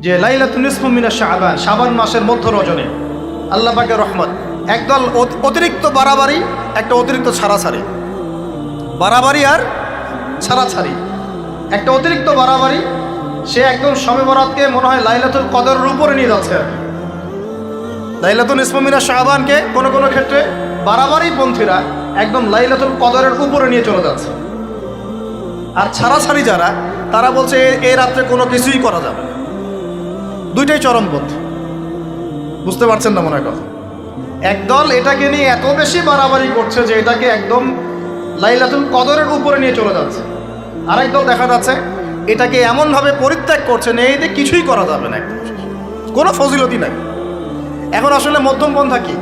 যে লাইলাতুন নিসফু মিনাশ শাবান, শাবান মাসের মধ্য রজনী আল্লাহ পাকের রহমত। একদল অতিরিক্ত বাড়াবাড়ি, একটা অতিরিক্ত ছাড়াছাড়ি, বাড়াবাড়ি আর ছাড়াছাড়ি। একটা অতিরিক্ত বাড়াবাড়ি, সে একদম শবে বরাতকে মনে হয় লাইলাতুল কদরের উপরে নিয়ে যাচ্ছে। লাইলাতুন নিসফু মিনাশ শাবানকে কোনো কোনো ক্ষেত্রে বাড়াবাড়ি পন্থীরা একদম লাইলাতুল কদরের উপরে নিয়ে চলে যাচ্ছে। আর ছাড়াছাড়ি যারা, তারা বলছে এই রাত্রে কোনো কিছুই করা যাবে না। দুইটাই চরমপন্থী, বুঝতে পারছেন না মনে হয় কথা। একদল এটাকে নিয়ে এত বেশি বাড়াবাড়ি করছে যে এটাকে একদম লাইলাতুল কদরের উপরে নিয়ে চলে যাচ্ছে। আরেক দল দেখা যাচ্ছে এটাকে এমনভাবে পরিত্যাগ করছে না, এই দিয়ে কিছুই করা যাবে না, কোনো ফজিলতি নাই। এখন আসলে মধ্যম পন্থা কি,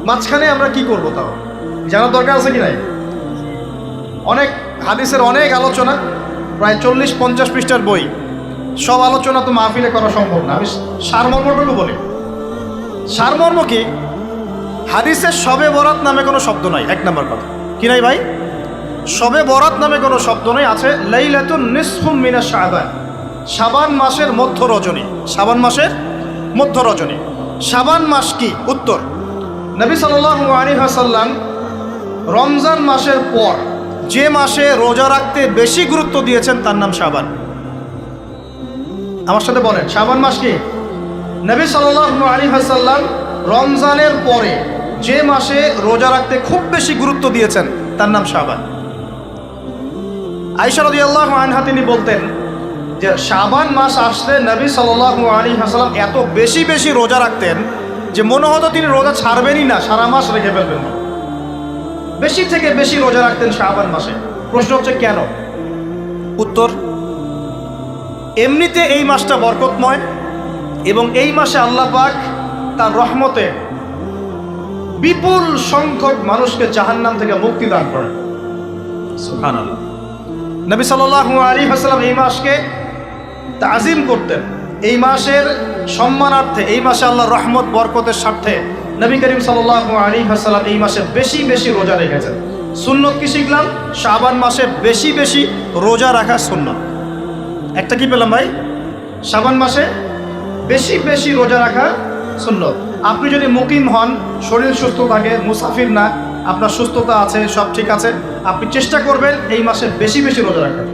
মাঝখানে আমরা কি করব তাও জানার দরকার আছে কি নাই? অনেক হাদিসের অনেক আলোচনা, প্রায় 40-50 পৃষ্ঠার বই, সব আলোচনা তো মাহফিলে করা সম্ভব না। আমি সারমর্মটুকু বলি। সারমর্ম কি? হাদিসের শবে বরাত নামে কোনো শব্দ নাই, এক নম্বর কথা। কি নাই ভাই? শবে বরাত নামে কোনো শব্দ নেই। আছে লাইলাতুন নিসফু মিনাশ শাবান, শাবান মাসের মধ্য রজনী। শাবান মাসের মধ্য রজনী। শাবান মাস কি? উত্তর, নবী সাল্লাল্লাহু আলাইহি ওয়াসাল্লাম রমজান মাসের পর যে মাসে রোজা রাখতে বেশি গুরুত্ব দিয়েছেন তার নাম শাবান। আমার সাথে বলেন, শাবান মাস কি? নবী সাল্লাল্লাহু আলাইহি ওয়াসাল্লাম রমজানের পরে যে মাসে রোজা রাখতে খুব বেশি গুরুত্ব দিয়েছেন তার নাম শাবান। আয়েশা রাদিয়াল্লাহু আনহা তিনি বলতেন যে শাবান মাস আসলে নবী সাল্লাল্লাহু আলাইহি ওয়াসাল্লাম এত বেশি বেশি রোজা রাখতেন যে মনে হতো তিনি রোজা ছাড়বেনই না, সারা মাস রেখে ফেলবেন। বেশি থেকে বেশি রোজা রাখতেন শাবান মাসে। প্রশ্ন হচ্ছে কেন? উত্তর, এমনিতে এই মাসটা বরকতময় এবং এই মাসে আল্লাহ পাক তার রহমতে বিপুল সংখ্যক মানুষকে জাহান্নাম থেকে মুক্তি দান করেন। সুবহানাল্লাহ। নবী সাল্লাল্লাহু আলাইহি ওয়াসাল্লাম এই মাসকে তাজিম করতেন। এই মাসের সম্মানার্থে, এই মাসে আল্লাহর রহমত বরকতের স্বার্থে নবী করিম সাল্লাল্লাহু আলাইহি ওয়াসাল্লাম এই মাসে বেশি বেশি রোজা রেখেছেন। সুন্নত কি শিখলাম? শাবান মাসে বেশি বেশি রোজা রাখা সুন্নত। একটা কি পেলাম ভাই? শাবান মাসে বেশি বেশি রোজা রাখা সুন্নত। আপনি যদি মুকিম হন, শরীর সুস্থ থাকে, মুসাফির না, আপনার সুস্থতা আছে, সব ঠিক আছে, আপনি চেষ্টা করবেন এই মাসে বেশি বেশি রোজা রাখার।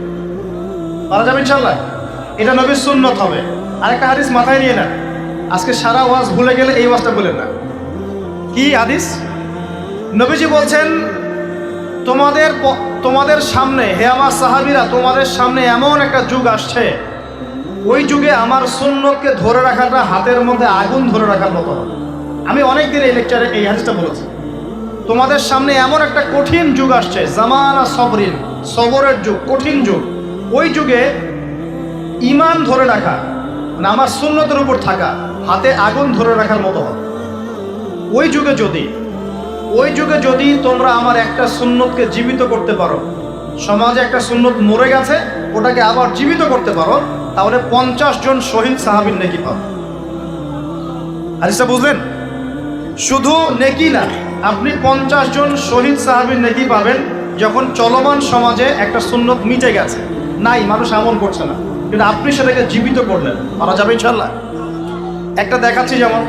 পারা যাবে ইনশাআল্লাহ। এটা নবীর সুন্নত হবে। আরেকটা হাদিস মাথায় নিয়ে নেন, আজকে সারা ওয়াজ ভুলে গেলে এই ওয়াজটা বলেন না। কি হাদিস? নবীজি বলছেন, তোমাদের সামনে, হে আমার সাহাবীরা, তোমাদের সামনে এমন একটা যুগ আসছে, ওই যুগে আমার সুন্নতকে ধরে রাখাটা হাতের মধ্যে আগুন ধরে রাখার মতো হবে। আমি অনেকদিন এই লেকচারে এই হাদিসটা বলেছি। তোমাদের সামনে এমন একটা কঠিন যুগ আসছে, জামানা সবরিন, সবরের যুগ, কঠিন যুগ। ওই যুগে ঈমান ধরে রাখা, মানে আমার সুন্নতের উপর থাকা, হাতে আগুন ধরে রাখার মতো হবে। ওই যুগে যদি তোমরা আমার একটা সুন্নতকে জীবিত করতে পারো, সমাজে একটা সুন্নত মরে গেছে, ওটাকে আবার জীবিত করতে পারো, তাহলে 50 জন শহীদ সাহাবীর নেকি পাবে। হাদিসটা বুঝলেন? শুধু নেকি না, আপনি 50 জন শহীদ সাহাবীর নেকি পাবেন যখন চলমান সমাজে একটা সুন্নত মিটে গেছে, নাই, মানুষ আমল করছে না, কিন্তু আপনি সেটাকে জীবিত করলেন। পারা যাবে ইনশাআল্লাহ। একটা দেখাচ্ছি, যেমন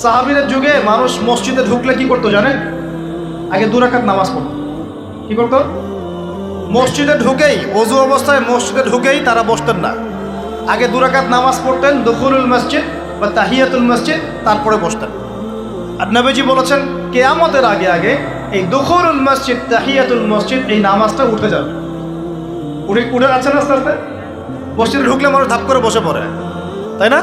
সাহাবীদের যুগে মানুষ মসজিদে ঢুকলে কি করতো জানেন? আগে 2 রাকাত নামাজ পড়তো। কি করতো? মসজিদে ঢুকেই, ওযু অবস্থায় মসজিদে ঢুকেই তারা বসতেন না। আগে 2 রাকাত নামাজ পড়তেন, দুখুলুল মসজিদ বা তাহিয়াতুল মসজিদ, তারপরে বসতেন। আর নবীজি বলেছেন কিয়ামতের আগে আগে এই দুখুলুল মসজিদ, তাহিয়াতুল মসজিদ, এই নামাজটা উঠে যাবে। উঠে যাচ্ছে না আস্তে আস্তে। মসজিদে ঢুকলে মানুষ ধাপ করে বসে পড়ে, তাই না?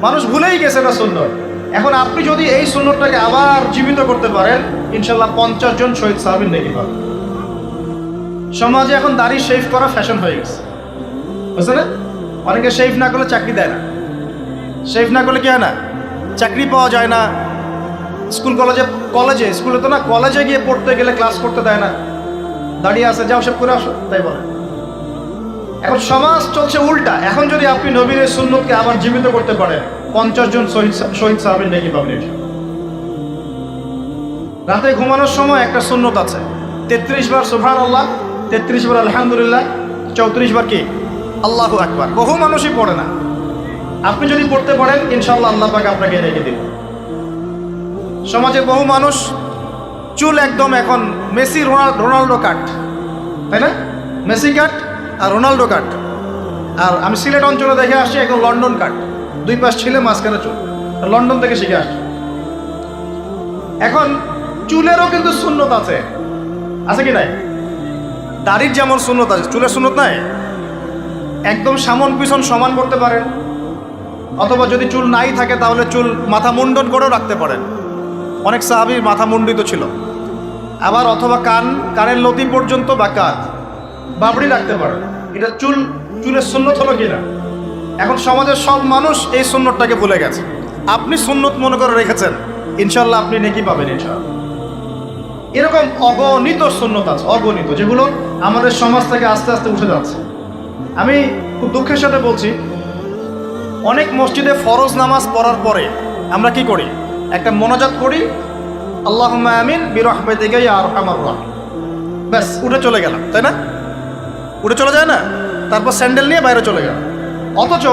মানুষ ভুলেই গেছে না সুন্নত। এখন আপনি যদি এই সুন্নতটাকে আবার জীবিত করতে পারেন, ইনশাআল্লাহ 50 জন শহীদ সাহাবীর নেকি পাবেন। সমাজে এখন দাড়ি শেভ করা ফ্যাশন হয়ে গেছে, বুঝছেন না? অনেকে শেভ না করলে চাকরি দেয় না। শেভ না করলে কি হয় না? চাকরি পাওয়া যায় না। স্কুলে তো না, কলেজে গিয়ে পড়তে গেলে ক্লাস করতে দেয় না। দাঁড়িয়ে আছে, যাও শেভ করে আসো, তাই বলে। এখন সমাজ চলছে উল্টা। এখন যদি আপনি নবীর সুন্নতকে আবার জীবিত করতে পারেন, 50 জন শহীদ সাহাবীর নেকি পাবেন। রাতে ঘুমানোর সময় একটা সুন্নত আছে, 33 বার সুবহানাল্লাহ, 33 বার আলহামদুলিল্লাহ, 34 বার কি আল্লাহু আকবার। বহু মানুষই পড়ে না। আপনি যদি পড়তে পারেন ইনশাআল্লাহ আল্লাহ পাক আপনাকে রেখে দিন। সমাজে বহু মানুষ চুল একদম এখন মেসি রোনাল্ডো কাট, তাই না? মেসি কাট আর রোনাল্ডো কাট। আর আমি সিলেট অঞ্চলে দেখে আসছি একদম লন্ডন কাট, দুই পাশ ছিলে মাঝখানে চুল, লন্ডন থেকে শিখে আসছি। এখন চুলেরও কিন্তু সুন্নত আছে, আছে কি নাই? দাড়ির যেমন সুন্নত আছে, চুলের সুন্নত নাই। একদম সামন পিছন সমান করতে পারেন, অথবা যদি চুল নাই থাকে তাহলে চুল মাথা মুন্ডন করেও রাখতে পারেন। অনেক সাহাবীর মাথা মুন্ডিত ছিল। আবার অথবা কানের লতি পর্যন্ত বা কাঁধ বাবড়ি রাখতে পারেন। এটা চুলের সুন্নত হলো কিনা? এখন সমাজের সব মানুষ এই সুন্নতটাকে ভুলে গেছে। আপনি সুন্নত মনে করে রেখেছেন, ইনশাল্লাহ আপনি নেকি পাবেন ইনশাআল্লাহ। এরকম অগণিত সুন্নত আছে, অগণিত, যেগুলো আমাদের সমাজ থেকে আস্তে আস্তে উঠে যাচ্ছে। আমি খুব দুঃখের সাথে বলছি, অনেক মসজিদে ফরজ নামাজ পড়ার পরে আমরা কি করি? একটা মোনাজাত করি, আল্লাহুম্মা আমিন বিরহমাতিকা ইয়া আরহামার রাহিম, ব্যাস উঠে চলে গেলাম, তাই না? উঠে চলে যায় না? তারপর স্যান্ডেল নিয়ে বাইরে চলে গেল। অথচ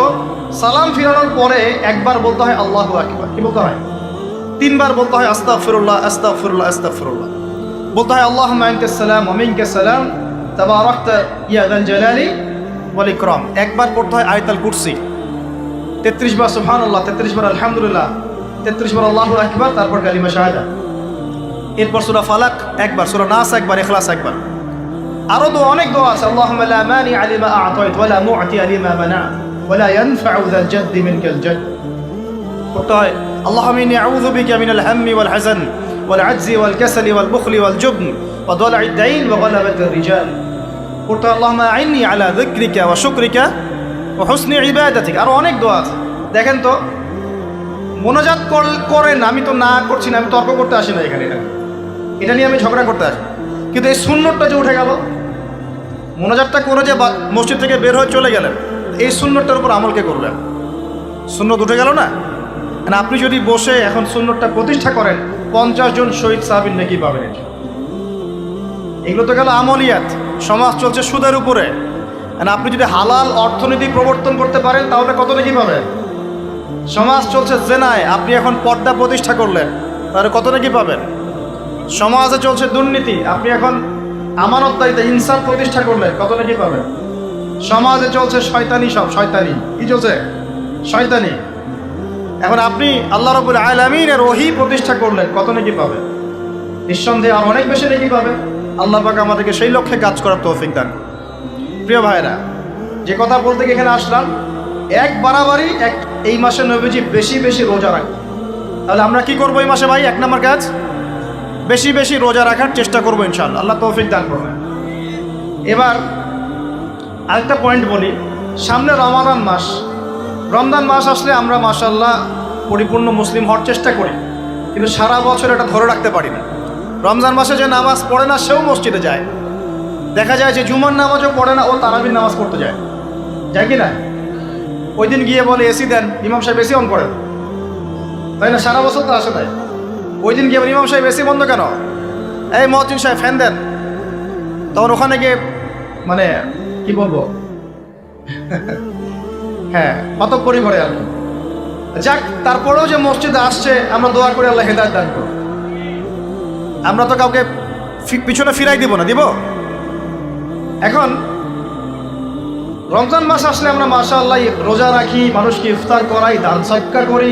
সালাম ফিরানোর পরে একবার বলতে হয় আল্লাহু আকবার, কি বলতে হয়? তিনবার বলতে হয় আস্তাগফিরুল্লাহ আস্তাগফিরুল্লাহ আস্তাগফিরুল্লাহ, বলতে হয় আল্লাহুম্মা আনতাস সালাম ওয়া মিনকাস সালাম তাবারাকতা ইয়া যাল জালালি ওয়াল ইকরাম। একবার পড়তে হয় আয়াতুল কুরসি, 33 বার সুবহানাল্লাহ, 33 বার আলহামদুলিল্লাহ, 33 বার আল্লাহু আকবার, তারপর কালিমা শাহাদা। এরপর সূরা ফালাক একবার, সূরা নাস একবার, ইখলাস একবার। আরো তো অনেক দোয়া আছে, আল্লাহুম্মা লা মানিআ লিমা আ'তাইত ওয়া লা মু'তিয়া লিমা মানা'ত ওয়া লা ইয়ানফা'ু যাল জাদ্দি মিনকাল জাদ। পড়তে হয় আল্লাহুম্মা ইন্নী আউযু বিকা মিনাল হাম্মি ওয়াল হাযান ওয়াল আজজি ওয়াল কাসালি ওয়াল বুখলি ওয়াল জুবন ওয়া দালা'id দাইন ওয়া গালাবাতির রিজাল। পড়তে হয় আল্লাহুম্মা আ'ইন্নী আলা যিকরিকা ওয়া শুকরিকা ওয়া হুসনি ইবাদাতিক। আরো অনেক দোয়া আছে। দেখেন তো, মোনাজাত করেন, আমি তো না করছি না, আমি তর্ক করতে আসি না এখানে, এটা নিয়ে আমি ঝগড়া করতে আসি। কিন্তু এই সুন্নতটা যে উঠে গেল, মোনাজাতটা করে যে মসজিদ থেকে বের হয়ে চলে গেলেন, এই সুন্নতটার উপর আমল কে করবেন? সুন্নত উঠে গেল না? মানে আপনি যদি বসে এখন সুন্নতটা প্রতিষ্ঠা করেন, 50 জন শহীদ সাহাবীর নেকি পাবেন। এগুলো তো গেল আমলিয়াত। সমাজ চলছে সুদের উপরে, মানে আপনি যদি হালাল অর্থনীতি প্রবর্তন করতে পারেন তাহলে কত নেকি পাবেন? সমাজ চলছে জেনায়, আপনি এখন পর্দা প্রতিষ্ঠা করলেন, তাহলে কত নেকি পাবেন? সমাজে চলছে দুর্নীতি, আপনি এখন আমানতদারিতা ইনসাফ প্রতিষ্ঠা করলেন, কত নেকি পাবেন? সমাজে চলছে শয়তানি, সব শয়তানি, কি চলছে? শয়তানি। এখন আপনি আল্লাহ রাব্বুল আলামিনের ওহী প্রতিষ্ঠা করলেন, কত নেকি পাবেন? নিঃসন্দেহে আর অনেক বেশি নেকি পাবেন। আল্লাহ পাক আমাদেরকে সেই লক্ষ্যে কাজ করার তৌফিক দান। প্রিয় ভাইরা, যে কথা বলতে গিয়ে এখানে আসলাম, এক বাড়াবাড়ি এই মাসে নবীজি বেশি বেশি রোজা রাখবেন। তাহলে আমরা কি করবো এই মাসে ভাই? 1 নম্বর কাজ, বেশি বেশি রোজা রাখার চেষ্টা করবো ইনশাআল্লাহ, আল্লাহ তৌফিক দান করবেন। এবার আরেকটা পয়েন্ট বলি, সামনে রমজান মাস। রমজান মাস আসলে আমরা মাশাআল্লাহ পরিপূর্ণ মুসলিম হওয়ার চেষ্টা করি, কিন্তু সারা বছর এটা ধরে রাখতে পারি না। রমজান মাসে যে নামাজ পড়ে না সেও মসজিদে যায়। দেখা যায় যে জুমার নামাজও পড়ে না, ও তারাবির নামাজ পড়তে যায়, যায় কি না? ওই দিন গিয়ে বলে এসি দেন, ইমাম সাহেব এসি অন করেন, তাই না? সারা বছর তো আসে তাই। ওই দিন গিয়ে ইমাম সাহেব এসি বন্ধ কেন? এই মুয়াজ্জিন সাহেব ফ্যান দেন। তখন ওখানে গিয়ে মানে কি বলবো, হ্যাঁ হতকরি করে আর কি। যাক, তারপরেও যে মসজিদে আসছে আমরা দোয়া করি আল্লাহ হেদায়েত দান করুন। আমরা তো কাউকে পিছনে ফিরাই দিব না, দিব? এখন রমজান মাস আসলে আমরা মাশাআল্লাহ রোজা রাখি, মানুষকে ইফতার করাই, দান সদকা করি,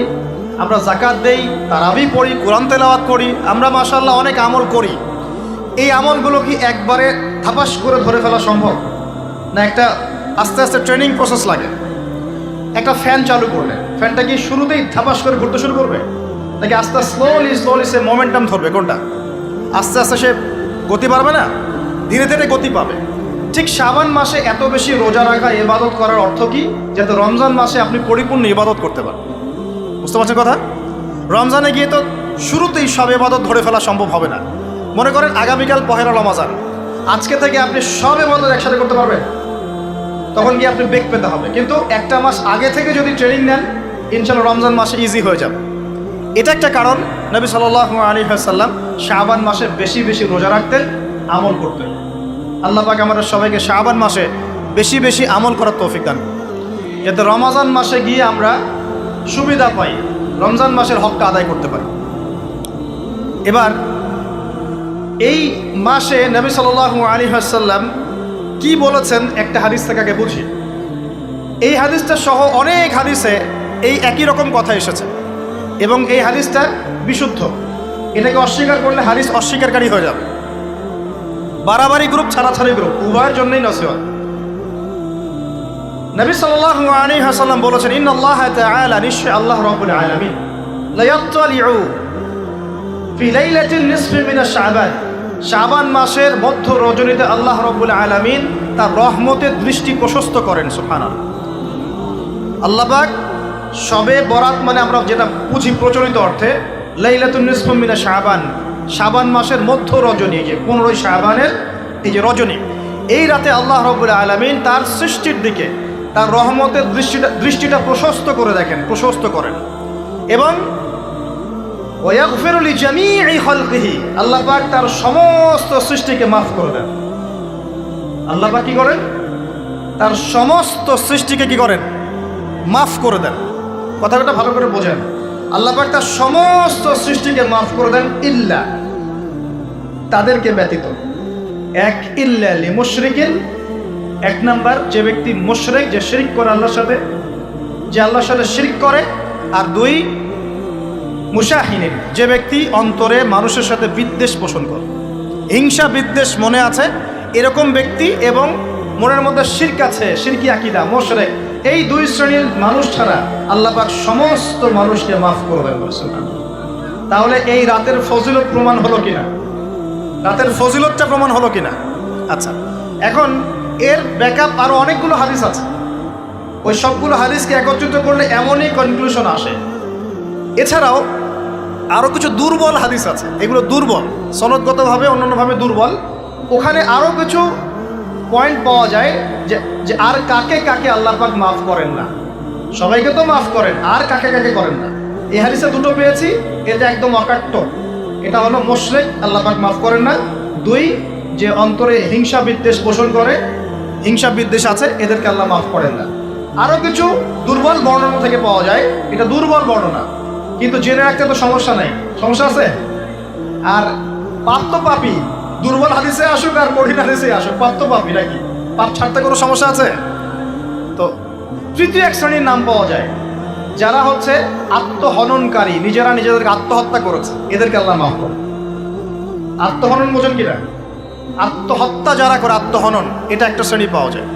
আমরা যাকাত দেই, তারাবি পড়ি, কোরআন তেলাওয়াত করি, আমরা মাশাআল্লাহ অনেক আমল করি। এই আমলগুলো কি একবারে থাপাস করে ধরে ফেলা সম্ভব না? একটা আস্তে আস্তে ট্রেনিং প্রসেস লাগে। একটা ফ্যান চালু করলে ফ্যানটা কি শুরুতেই থাপাস করে ঘুরতে শুরু করবে, নাকি আস্তে স্লোলি সে মোমেন্টাম ধরবে? কোনটা? আস্তে আস্তে সে গতি পাবে না, ধীরে ধীরে গতি পাবে। ঠিক শাবান মাসে এত বেশি রোজা রাখা, ইবাদত করার অর্থ কি? যাতে রমজান মাসে আপনি পরিপূর্ণ ইবাদত করতে পারেন। বুঝতে পারছেন কথা? রমজানে গিয়ে তো শুরুতেই সব ইবাদত ধরে ফেলা সম্ভব হবে না। মনে করেন আগামীকাল পহেলা রমজান, আজকে থেকে আপনি সব ইবাদত একসাথে করতে পারবেন? তখন গিয়ে আপনি বেগ পেতে হবে। কিন্তু একটা মাস আগে থেকে যদি ট্রেনিং নেন, ইনশাআল্লাহ রমজান মাসে ইজি হয়ে যাবে। এটা একটা কারণ নবী সাল্লাল্লাহু আলাইহি ওয়াসাল্লাম শাবান মাসে বেশি বেশি রোজা রাখতেন, আমল করতেন। আল্লাহ পাক আমাদের সবাইকে শাবান মাসে বেশি বেশি আমল করার তৌফিক দান। যাতে রমজান মাসে গিয়ে আমরা সুবিধা পাই, রমজান মাসের হকটা আদায় করতে পারি। এবার এই মাসে নবী সাল্লাল্লাহু আলাইহি ওয়াসাল্লাম কি বলেছেন একটা হাদিস থেকে আগে বুঝি। এই হাদিসটা সহ অনেক হাদিসে এই একই রকম কথা এসেছে এবং এই হাদিসটা বিশুদ্ধ। এটাকে অস্বীকার করলে হাদিস অস্বীকারী হয়ে যাবে। বাড়াবাড়ি গ্রুপ, ছাড়াছাড়ি গ্রুপ, উভয়ের জন্যই নসিহত। নবী সাল্লাল্লাহু আলাইহি ওয়াসাল্লাম বলেছেন, ইন্নাল্লাহ তাআলা, নিশ্চয় আল্লাহ রাব্বুল আলামিন, লা ইয়াত্তালিউ ফি লাইলাতিন নিসফি মিন শাবান, শাবান মাসের মধ্য রজনীতে আল্লাহ রাব্বুল আলামিন তার রহমতের দৃষ্টি প্রশস্ত করেন। সুবহানাল্লাহ। আল্লাহ পাক শবে বরাত মানে আমরা যেটা বুঝি প্রচলিত অর্থে, লাইলাতুন নিসফি মিন শাবান, শাবান মাসের মধ্য রজনী, যে 15 শাবানের এই যে রজনী, এই রাতে আল্লাহ রাব্বুল আলামিন তার সৃষ্টির দিকে তার রহমতের দৃষ্টিটা প্রশস্ত করে দেখেন, প্রশস্ত করেন। এবং ওয়াগফিরু লিজামিই খালকিহি, আল্লাহ পাক তার সমস্ত সৃষ্টিকে মাফ করে দেন। আল্লাহ পাক কি করেন? তার সমস্ত সৃষ্টিকে কি করেন? মাফ করে দেন। কথাটা ভালো করে বোঝেন। আল্লাহ পাক তার সমস্ত সৃষ্টিকে মাফ করে দেন, ইল্লা, তাদেরকে ব্যতীত। এক, ইল্লা লিমুশরিকিন, এক নাম্বার যে ব্যক্তি মুশরিক, যে শিরক করে আল্লাহর সাথে, যে আল্লাহর সাথে শিরক করে। আর দুই, মুশাহিনিন, যে ব্যক্তি অন্তরে মানুষের সাথে বিদ্বেষ পোষণ করে, হিংসা বিদ্বেষ মনে আছে এরকম ব্যক্তি, এবং মনের মধ্যে শিরক আছে, শিরকি আকীদা, মুশরিক, এই দুই শ্রেণীর মানুষ ছাড়া আল্লাহ পাক সমস্ত মানুষকে মাফ করবেন। তাহলে এই রাতের ফজিলত প্রমাণ হলো কিনা? রাতের ফজিলতটা প্রমাণ হলো কিনা? আচ্ছা, এখন এর ব্যাকআপ আরো অনেকগুলো হাদিস আছে। ওই সবগুলো হাদিসকে একত্রিত করলে এমনই কনক্লুশন আসে। এছাড়াও আরো কিছু দুর্বল হাদিস আছে, এগুলো দুর্বল, সনদগতভাবে অন্যান্যভাবে দুর্বল। ওখানে আরো কিছু পয়েন্ট পাওয়া যায় যে আর কাকে কাকে আল্লাহ পাক মাফ করেন না। সবাইকে তো মাফ করেন, আর কাকে কাকে করেন না। এই হাদিসে দুটো পেয়েছি, এটা একদম অকাট্য। এটা হলো মুশরিক, আল্লাহ পাক মাফ করেন না। দুই, যে অন্তরে হিংসা বিদ্বেষ পোষণ করে, হিংসা বিদ্বেষ আছে, এদেরকে আল্লাহ মাফ করেন না। আরো কিছু দুর্বল বর্ণনা থেকে পাওয়া যায়, এটা দুর্বল বর্ণনা, কিন্তু জেনে রাখতে তো সমস্যা নেই। সমস্যা আছে? আর পাপ তো পাপী, দুর্বল হাদিসে আসুক আর কঠিন হাদিসে আসুক, পাপ তো পাপী নাকি? পাপ ছাড়তে কোনো সমস্যা আছে? তো তৃতীয় এক শ্রেণীর নাম পাওয়া যায়, যারা হচ্ছে আত্মহননকারী, নিজেরা নিজেদেরকে আত্মহত্যা করেছে, এদেরকে আল্লাহ মাফ করে। আত্মহনন বোঝেন কিনা? আত্মহত্যা যারা করে, আত্মহনন, এটা একটা শ্রেণী পাওয়া যায়।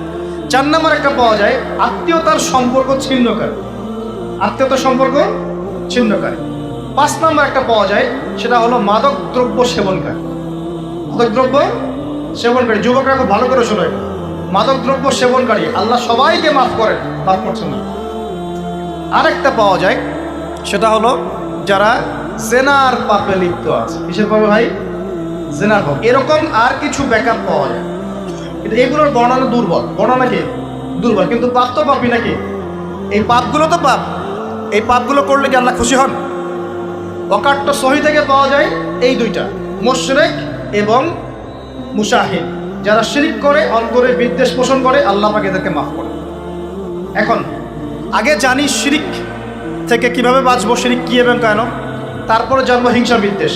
4 নম্বর একটা পাওয়া যায় আত্মীয়তার সম্পর্ক ছিন্নকারী, আত্মীয়তার সম্পর্ক ছিন্নকারী। 5 নম্বর একটা পাওয়া যায়, সেটা হলো মাদক দ্রব্য সেবনকারী। মাদক দ্রব্য সেবনকারী, যুবকরা খুব ভালো করে শোনেন, মাদক দ্রব্য সেবনকারী আল্লাহ সবাইকে মাফ করেন, মাফ করছেন না। আরেকটা পাওয়া যায়, সেটা হলো যারা জেনার পাপে লিপ্ত আছে। কিসের পাপে ভাই? জেনার পাপ। এরকম আর কিছু ব্যাকআপ পাওয়া যায়, কিন্তু এগুলোর বর্ণনা দুর্বল। বর্ণনা কি? দুর্বল, কিন্তু পাপ তো পাপই নাকি? এই পাপগুলো তো পাপ, এই পাপগুলো করলে কি আল্লাহ খুশি হন? অকাট্য সহি থেকে পাওয়া যায় এই দুইটা, মুশরিক এবং মুশাহিন, যারা শিরক করে, অন্তরে বিদ্বেষ পোষণ করে, আল্লাহ পাক এদেরকে মাফ করে। এখন আগে জানি শিরক থেকে কিভাবে বাঁচবো, শিরক কি এবং কেন, তারপরে জানবো হিংসা বিদ্বেষ,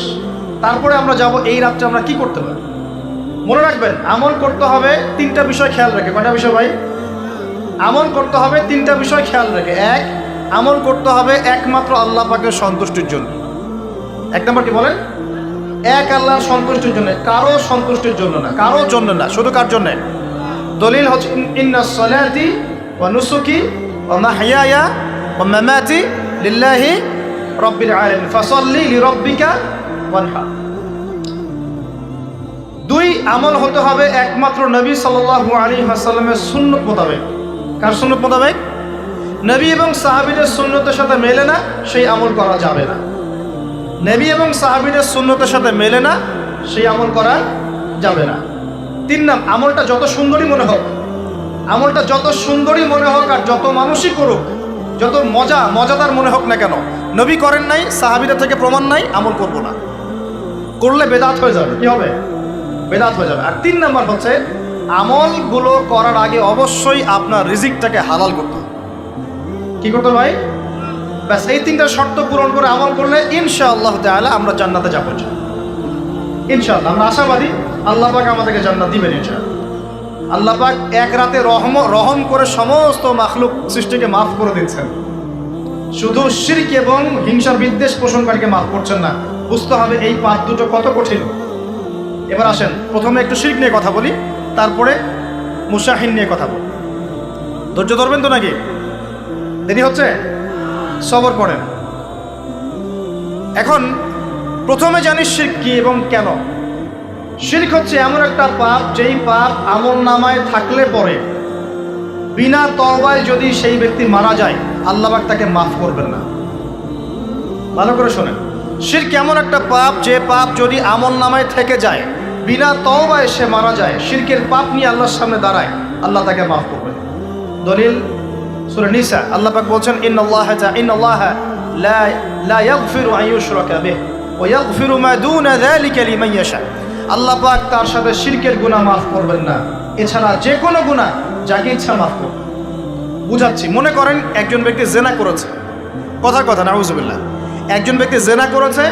তারপরে আমরা যাব এই রাত্রে আমরা কি করতে পারি। মনে রাখবেন, আমল করতে হবে 3টা বিষয় খেয়াল রেখে। কয়টা বিষয় ভাই? আমল করতে হবে 3টা বিষয় খেয়াল রেখে। এক, আমল করতে হবে একমাত্র আল্লাহ পাকের সন্তুষ্টির জন্য। 1 নম্বর কি বলেন? এক, আল্লাহর সন্তুষ্টির জন্য, কারো সন্তুষ্টির জন্য না, কারোর জন্য না, শুধু কার জন্য? দলিল হচ্ছে ইন্নাস সালাতি ওয়া নুসুকি ওয়া মাহইয়ায়া ওয়া মামাতি লিল্লাহি রাব্বিল আলামিন ফাসাল্লি লিরাব্বিকা ওয়ানহার। 2, আমল হতে হবে একমাত্র নবী সাল্লাল্লাহু আলাইহি ওয়াসাল্লামের সুন্নাত মোতাবেক। কার সুন্নাত মোতাবেক? নবী এবং সাহাবীদের সুন্নতের সাথে মেলে না, সেই আমল করা যাবে না। নবী এবং সাহাবীদের সুন্নতের সাথে মেলে না, সেই আমল করা যাবে না। 3 নাম, আমলটা যত সুন্দরী মনে হোক, আমলটা যত সুন্দরী মনে হোক আর যত মানুষই করুক, যত মজাদার মনে হোক না কেন, নবী করেন নাই, সাহাবীদের থেকে প্রমাণ নাই, আমল করব না। করলে বেদাত হয়ে যাবে। কি হবে? বেদাত হয়ে যাবে। আর 3 নাম্বার হচ্ছে, আমলগুলো করার আগে অবশ্যই আপনার রিজিকটাকে হালাল করতে হবে। কি করতে হবে ভাই? ব্যাস এই তিনটা শর্ত পূরণ করে আমল করলে ইনশাআল্লাহ তাআলা আমরা জান্নাতে যাবো ইনশাআল্লাহ। আমরা আশাবাদী আল্লাহ পাক আমাদেরকে জান্নাত দিবেন ইনশাআল্লাহ। আল্লাহ পাক এক রাতে রহম করে সমস্ত মাখলুক সৃষ্টিকে মাফ করে দিচ্ছেন, শুধু শিরক এবং হিংসার বিদ্বেষ পোষণকারীকে মাফ করছেন না। বুঝতে হবে এই পাপ দুটো কত কঠিন। এবার আসেন প্রথমে একটু শিরক নিয়ে কথা বলি, তারপরে মুশাহিন নিয়ে কথা বলি। ধৈর্য ধরবেন তো নাকি? দেরি হচ্ছে? সবর করেন। এখন প্রথমে জানি শিরক কি এবং কেন। শিরক হচ্ছে এমন একটা পাপ, যেই পাপ আমল নামায় থাকলে পরে বিনা তওবায় যদি সেই ব্যক্তি মারা যায়, আল্লাহ পাক তাকে মাফ করবেন না। ভালো করে শোনেন, শিরক এমন একটা পাপ, যে পাপ যদি আমল নামায় থেকে যায়, বিনা তওবায় সে মারা যায়, শিরকের পাপ নিয়ে আল্লাহর সামনে দাঁড়ায়, আল্লাহ তাকে মাফ করবেন। দলিল সূরা নিসা, আল্লাহ পাক বলছেন ইন্নাল্লাহা লা ইয়াগফিরু আন ইউশরাকা বিহি ওয়া ইয়াগফিরু মা দুনা যালিকা লিমান ইয়াশা। আল্লাহ পাক তার সাথে শিরকের গুনাহ মাফ করবেন না, এছাড়া যে কোনো গুনাহ যাকে ইচ্ছা মাফ করবেন। বুঝাচ্ছি, মনে করেন একজন ব্যক্তি জেনা করেছে, কথার কথা নাউযুবিল্লাহ, একজন ব্যক্তি জেনা করেছে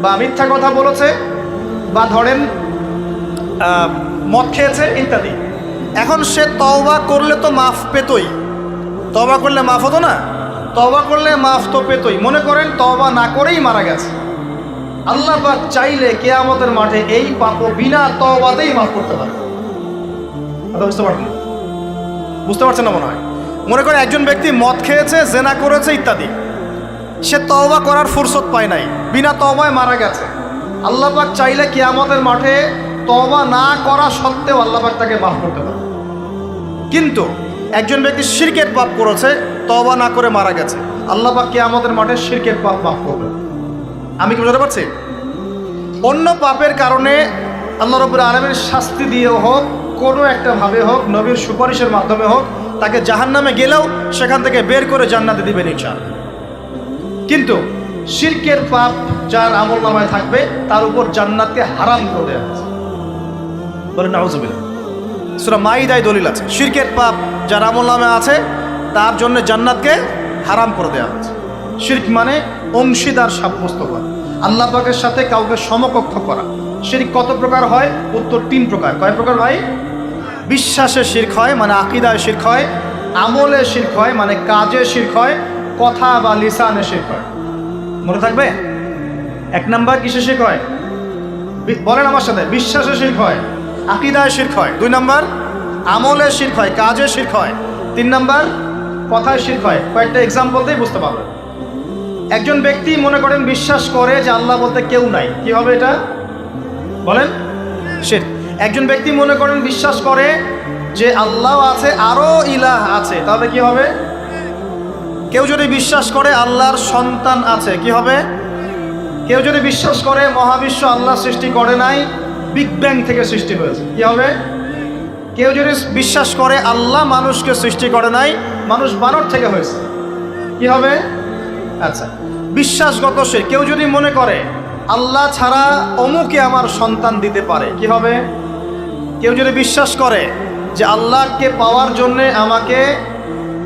বা মিথ্যা কথা বলেছে বা ধরেন মদ খেয়েছে ইত্যাদি। এখন সে তওবা করলে তো মাফ পেতই, তওবা করলে মাফ হতো না? তওবা করলে মাফ তো পেতই। মনে করেন তওবা না করেই মারা গেছে, আল্লাহ পাক চাইলে কিয়ামতের মাঠে এই পাপও বিনা তওবাতেই মাফ করতে পারে। কথা বুঝতে পারছেন? বুঝতে পারছেন না মনে হয়। মনে করেন একজন ব্যক্তি মদ খেয়েছে, জেনা করেছে ইত্যাদি, সে তওবা করার ফুরসত পায় নাই, বিনা তওবায় মারা গেছে। আল্লাহ পাক চাইলে কিয়ামতের মাঠে তওবা না করা সত্ত্বেও আল্লাহ পাক তাকে মাফ করতে পারে। কিন্তু একজন ব্যক্তি শিরকের পাপ করেছে, তওবা না করে মারা গেছে, আল্লাহ পাক কিয়ামতের মাঠে শিরকের পাপ মাফ করবে। আমি কি বুঝতে পারছি? অন্য পাপের কারণে আল্লাহ রাব্বুল আলামিন শাস্তি দিয়ে হোক, কোনো একটা ভাবে হোক, নবীর সুপারিশের মাধ্যমে হোক, তাকে জাহান্নামে গেলেও সেখান থেকে বের করে জান্নাতে দিবেন ইনশাআল্লাহ। কিন্তু শিরকের পাপ যার আমলনামায় থাকবে, তার উপর জান্নাতকে হারাম করে দেওয়া হয়েছে। বলেন নাউযুবিল্লাহ। সূরা মাইদায় দলিল আছে, শিরকের পাপ যার আমলনামায় আছে তার জন্য জান্নাতকে হারাম করে দেওয়া হয়েছে। শিরক মানে অংশীদার সাব্যস্ত করা, আল্লাহ পাকের সাথে কাউকে সমকক্ষ করা। শিরক কত প্রকার হয়? উত্তর 3 প্রকার। কয় প্রকার ভাই? বিশ্বাসে শিরক হয়, মানে আকীদায় শিরক হয়; আমলে শিরক হয়, মানে কাজে শিরক হয়; কথা বা লিসানে শিরক হয়। মনে থাকবে? 1 নাম্বার কিসে শিরক হয়? বলেন আমার সাথে। বিশ্বাসে শিরক হয়, আকীদায় শিরক হয়। 2 নাম্বার আমলে শিরক হয়, কাজে শিরক হয়। 3 নাম্বার কথায় শিরক হয়। কয়েকটা এক্সাম্পল দিয়ে বুঝতে পারবেন। একজন ব্যক্তি মনে করেন বিশ্বাস করে যে আল্লাহ বলতে কেউ নাই, কি হবে এটা? বলেন শিরক। একজন ব্যক্তি মনে করেন বিশ্বাস করে যে আল্লাহ আছে, আরো ইলাহ আছে, তাহলে কি হবে? কেউ যদি বিশ্বাস করে আল্লাহর সন্তান আছে, কি হবে? কেউ যদি বিশ্বাস করে মহাবিশ্ব আল্লাহ সৃষ্টি করে নাই, বিগ ব্যাং থেকে সৃষ্টি হয়েছে, কি হবে? কেউ যদি বিশ্বাস করে আল্লাহ মানুষকে সৃষ্টি করে নাই, মানুষ বানর থেকে হয়েছে, কি হবে? আচ্ছা, বিশ্বাসগত শিরক। কেউ যদি মনে করে আল্লাহ ছাড়া অমুকে আমার সন্তান দিতে পারে, কি হবে? কেউ যদি বিশ্বাস করে যে আল্লাহকে পাওয়ার জন্যে আমাকে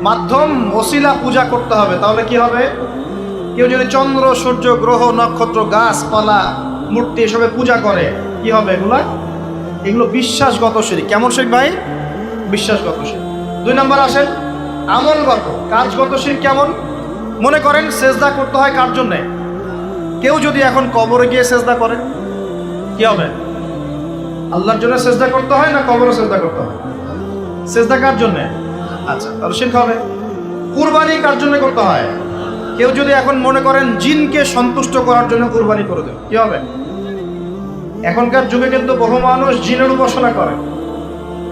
মাধ্যম ওসিলা পূজা করতে হবে, তাহলে কি হবে? কেউ যদি চন্দ্র, সূর্য, গ্রহ, নক্ষত্র, গাছপালা, মূর্তি এসবে পূজা করে, কি হবে? এগুলো বিশ্বাসগত শিরক। কেমন শিরক ভাই? বিশ্বাসগত শিরক। 2 নাম্বার আসেন আমলগত, কাজগত শিরক। কেমন? মনে করেন সেজদা করতে হয় কার জন্যে? কেউ যদি এখন কবরে গিয়ে সেজদা করে, কি হবে? আল্লাহর জন্য সেজদা করতে হয় না কবরে সেজদা করতে হয়? সেজদা কার জন্যে? আচ্ছা, তাহলে শিরক হবে। কুরবানি কার জন্য করতে হয়? কেউ যদি এখন মনে করেন জিনকে সন্তুষ্ট করার জন্য কুরবানি করে দেবে, কি হবে? এখনকার যুগে কিন্তু বহু মানুষ জিনের উপাসনা করে।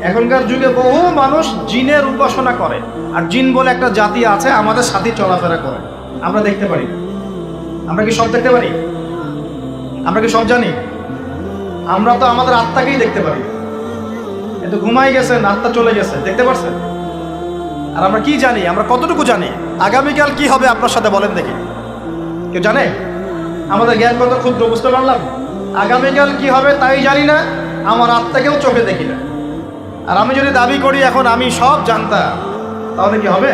এখনকার যুগে বহু মানুষ জিনের উপাসনা করে, আর জিন বলে একটা জাতি আছে আমাদের সাথে চলাফেরা করে, আমরা দেখতে পারি। আমরা কি সব দেখতে পারি? আমরা কি সব জানি? আমরা তো আমাদের আত্মাকেই দেখতে পারি। এত ঘুমাই গেছেন, আত্মা চলে গেছে, দেখতে পারছেন? আর আমরা কি জানি? আমরা কতটুকু জানি আগামীকাল কি হবে আপনার সাথে? বলেন দেখি, কেউ জানে? আমাদের জ্ঞান কত ক্ষুদ্র, বুঝতে পারলাম। আগামীকাল কি হবে তাই জানি না, আমার আত্মাকেও চোখে দেখি না। আর আমি যদি দাবি করি এখন আমি সব জানতাম, তাহলে কি হবে?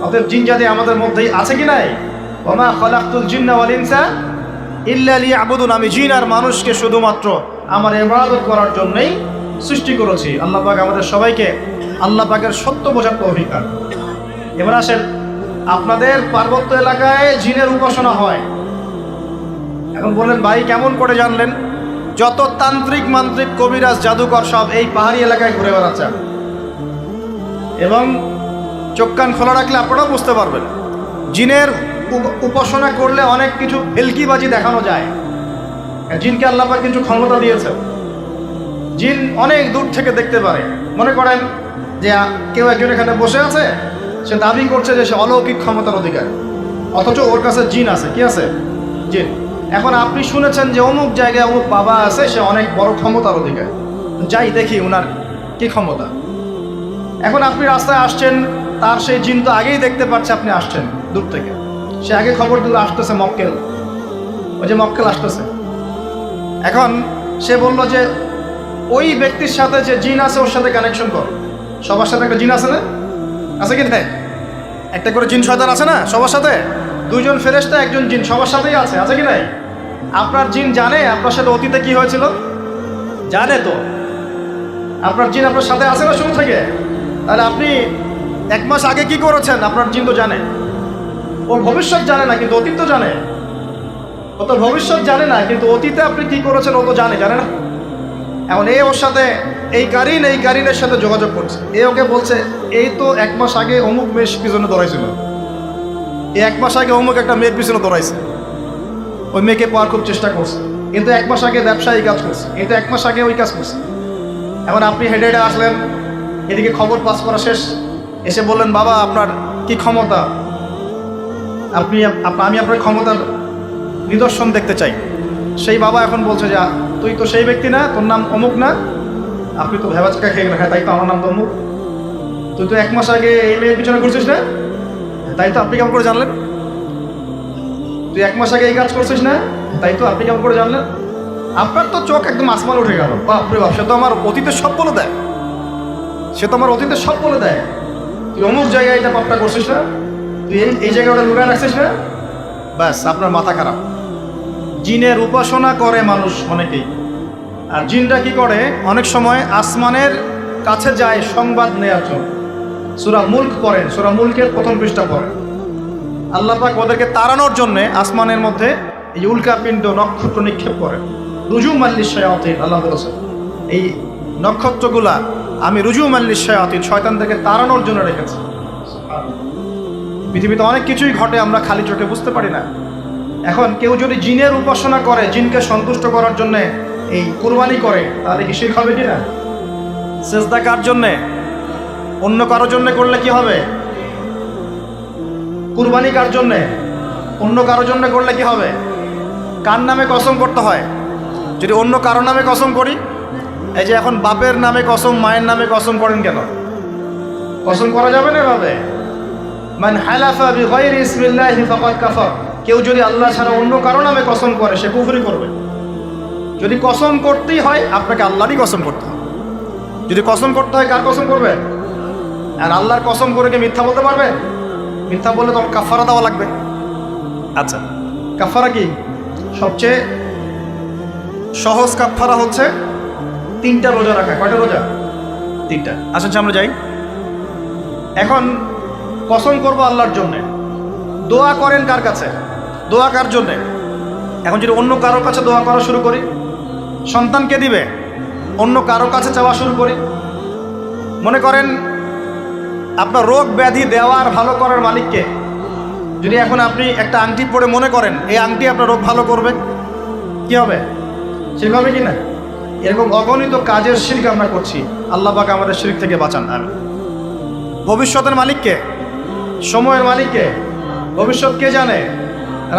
অতএব জিন জাতি আমাদের মধ্যেই আছে কি নাই? ওমা খালাকতুল জিন্না ওয়াল ইনসা ইল্লা লিয়াবুদুন, আমি জিন আর মানুষকে শুধুমাত্র আমার ইবাদত করার জন্যই সৃষ্টি করেছি। আল্লাহ পাক আমাদের সবাইকে আল্লাহ পাকের সত্য বোঝার তৌফিক দান। এবার আসেন, আপনাদের পার্বত্য এলাকায় জিনের উপাসনা হয়। এখন বললেন ভাই কেমন করে জানলেন? যত তান্ত্রিক মান্ত্রিক কবিরাজ জাদুকর সব এই পাহাড়ি এলাকায় ঘুরে বেড়াচ্ছে, এবং চোখ কান খোলা রাখলে আপনারাও বুঝতে পারবেন। জিনের উপাসনা করলে অনেক কিছু ভেলকিবাজি দেখানো যায়। জিনকে আল্লাহ পাক কিছু ক্ষমতা দিয়েছে। জিন অনেক দূর থেকে দেখতে পারে। মনে করেন যে কেউ একজন এখানে বসে আছে, সে দাবি করছে যে সে অলৌকিক ক্ষমতার অধিকার, অথচ ওর কাছে জিন আছে। কি আছে? জিন। এখন আপনি শুনেছেন যে অমুক জায়গায় অমুক বাবা আছে, সে অনেক বড় ক্ষমতার অধিকার, যাই দেখি ওনার কি ক্ষমতা। এখন আপনি রাস্তায় আসছেন, তার সেই জিন তো আগেই দেখতে পাচ্ছে আপনি আসছেন দূর থেকে, সে আগে খবর দিল আসতেছে মক্কেল, ওই যে মক্কেল আসতেছে। এখন সে বলল যে ওই ব্যক্তির সাথে যে জিন আছে ওর সাথে কানেকশন কর। সবার সাথে একটা জিন আছে না? আছে কি না? একটা করে জিন শয়তান আছে না সবার সাথে? দুইজন ফেরেশতা একজন জিন সবার সাথেই আছে। আছে কি নাই? আপনার জিন জানে আপনার সাথে অতীতে কি হয়েছিল? জানে তো। আপনার জিন আপনার সাথে আছে না শুরু থেকে? তাহলে আপনি 1 মাস আগে কি করেছেন আপনার জিন তো জানে। ও ভবিষ্যৎ জানে না কিন্তু অতীত তো জানে। ও তো ভবিষ্যৎ জানে না কিন্তু অতীতে আপনি কি করেছেন ও তো জানে না? এখন এ ওর সাথে এই কারিনের সাথে যোগাযোগ করছে। এ ওকে বলছে এই তো 1 মাস আগে অমুক মেয়ের পিছনে দৌড়াইছিল, এই 1 মাস আগে অমুক একটা মেয়ের পিছনে দৌড়াইছে, ওই মেয়েকে পাওয়ার খুব চেষ্টা করছে, কিন্তু 1 মাস আগে ব্যবসায়ী কাজ করছে, কিন্তু 1 মাস আগে ওই কাজ করছে। এখন আপনি হেঁটে হেঁটে আসলেন, এদিকে খবর পাস করা শেষ, এসে বললেন বাবা আপনার কি ক্ষমতা, আমি আপনার ক্ষমতার নিদর্শন দেখতে চাই। সেই বাবা এখন বলছে যে তুই তো সেই ব্যক্তি না, তোর নাম অমুক না, আপনি তো ভেবাচকা খেয়ে গেলেন। হ্যাঁ তাই তো, আমার নাম তো অমুক। তুই তো 1 মাস আগে এই মেয়ের পিছনে ঘুরছিস না? তাই তো, আপনি কেমন করে জানলেন? তুই 1 মাস আগে এই কাজ করছিস না? তাই তো, আপনি কেমন করে জানলেন? আপনার তো চোখ একদম আসমান উঠে গেল। বাপরে বাপ, সে তো আমার অতীতের সব বলে দেয়, তুই অমুক জায়গায় এটা পাপটা করছিস না, তুই এই জায়গায় ওটা লুকায় রাখছিস না, ব্যাস আপনার মাথা খারাপ। জিনের উপাসনা করে মানুষ অনেকেই। আর জিনরা কি করে? অনেক সময় আসমানের কাছে যায় সংবাদ নেওয়ার জন্য। সূরা মুলক পড়েন, সূরা মুলকের 1ম পৃষ্ঠা পড়েন। আল্লাহ পাক ওদেরকে তাড়ানোর জন্যে আসমানের মধ্যে এই উল্কাপিণ্ড নক্ষত্র নিক্ষেপ করেন। রুজুম আল্লিশ শায়াতিন, আল্লাহ বলেছেন এই নক্ষত্রগুলা আমি রুজুম আল্লিশ শায়াতিন, শয়তানদেরকে তাড়ানোর জন্য রেখেছি। পৃথিবীতে অনেক কিছুই ঘটে, আমরা খালি চোখে বুঝতে পারি না। এখন কেউ যদি জিনের উপাসনা করে, জিনকে সন্তুষ্ট করার জন্যে এই কুরবানি করে, তাহলে কি শিরক হবে কিনা? সেজদা কার জন্যে? অন্য কারোর জন্যে করলে কি হবে? কুরবানি কার জন্যে? অন্য কারোর জন্য করলে কি হবে? কার নামে কসম করতে হয়? যদি অন্য কারোর নামে কসম করি, এই যে এখন বাপের নামে কসম, মায়ের নামে কসম করেন কেন? কসম করা যাবে না এভাবে। মান হালাফা বিগাইরি ইসমিল্লাহি ফাকাদ কাফার, কেউ যদি আল্লাহ ছাড়া অন্য কারো নামে কসম করে সে কুফরি করবে। যদি কসম করতেই হয় আপনাকে আল্লাহরই কসম করতে হবে। যদি কসম করতে হয় কার কসম করবে? আর আল্লাহর কসম করে কি মিথ্যা বলতে পারবে? মিথ্যা বললে তোমার কাফারা দেওয়া লাগবে। আচ্ছা, কাফারা কি? সবচেয়ে সহজ কাফারা হচ্ছে 3টা রোজা রাখা। কয়টা রোজা? 3টা। আসুন আমরা যাই। এখন কসম করবো আল্লাহর জন্যে, দোয়া করেন কার কাছে? দোয়া কার জন্যে? এখন যদি অন্য কারোর কাছে দোয়া করা শুরু করি, সন্তানকে দিবে, অন্য কারোর কাছে চাওয়া শুরু করি, মনে করেন আপনার রোগ ব্যাধি দেওয়ার ভালো করার মালিককে যদি এখন আপনি একটা আংটি পরে মনে করেন এই আংটি আপনার রোগ ভালো করবে, কি হবে? শিরক হবে কি না? এরকম অগণিত কাজের শিরক আমরা করছি। আল্লাহ পাক আমাদের শিরক থেকে বাঁচান। আর ভবিষ্যতের মালিককে, সময়ের মালিককে, ভবিষ্যৎ কে জানে?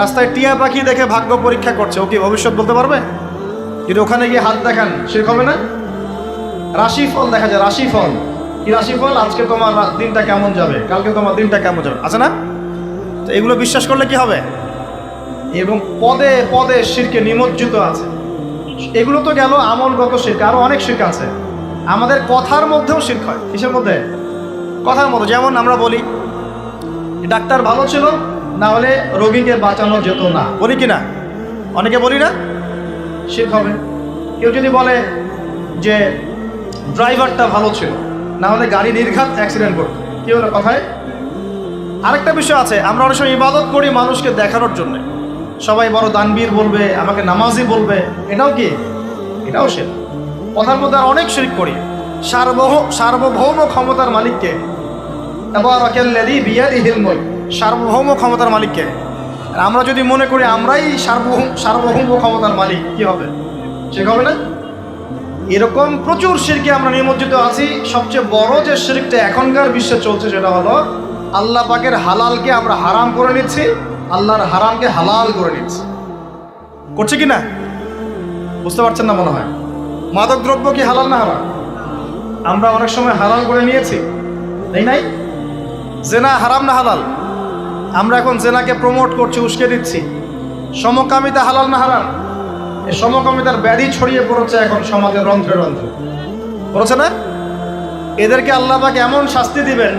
রাস্তায় টিয়া পাখি দেখে ভাগ্য পরীক্ষা করছে, ও কি ভবিষ্যৎ বলতে পারবে? যদি ওখানে গিয়ে হাত দেখান শিরক হবে না? রাশিফল দেখা যায়, রাশিফল কি? রাশিফল আজকে তোমার দিনটা কেমন যাবে, কালকে তোমার দিনটা কেমন যাবে, আছে না? তো এগুলো বিশ্বাস করলে কি হবে? এবং পদে পদে শিরকে নিমজ্জিত আছে। এগুলো তো গেল আমলগত শিরক, আরো অনেক শিরক আছে। আমাদের কথার মধ্যেও শিরক হয়। কিসের মধ্যে? কথার মধ্যে। যেমন আমরা বলি ডাক্তার ভালো ছিল, না হলে রোগীকে বাঁচানো যেত না, বলি কি না? অনেকে বলি না, শিরক হবে। কেউ যদি বলে যে ড্রাইভারটা ভালো ছিল, না হলে গাড়ি নির্ঘাত অ্যাক্সিডেন্ট করতো, কি হলো কথায়? আরেকটা বিষয় আছে, আমরা অনেক সময় ইবাদত করি মানুষকে দেখানোর জন্য, সবাই বড় দানবীর বলবে, আমাকে নামাজি বলবে, এটাও কি? এটাও শিরক। কথার মধ্যে আর অনেক শিরক করি। সার্বভৌম ক্ষমতার মালিককে, তাবারাকাল্লাযী বিয়াদিহিল মুলক, সার্বভৌম ক্ষমতার মালিককে। আর আমরা যদি মনে করি আমরাই সার্বভৌম ক্ষমতার মালিক, কি হবে? ঠিক হবে না? এরকম প্রচুর শিরকে আমরা নিমজ্জিত আছি। সবচেয়ে বড় যে শিরকটা এখনকার বিশ্বে চলছে সেটা হলো আল্লাহ পাকের হালালকে আমরা হারাম করে নিচ্ছি, আল্লাহর হারামকে হালাল করে নিচ্ছি। করছে কি না? বুঝতে পারছেন না মনে হয়। মাদক দ্রব্য কি হালাল না হারাম? আমরা অনেক সময় হালাল করে নিয়েছি, তাই নাই? জেনা হারাম না হালাল? আমরা এখন জেনাকে প্রমোট করছি, উস্কে দিচ্ছি। সমকামিতা হালাল না হারাম? এই সমকামিতার ব্যাধি ছড়িয়ে পড়েছে এখন সমাজের রন্ধ্রে রন্ধ্রে, পড়েছে না? এদেরকে আল্লাহ পাক এমন শাস্তি দিবেন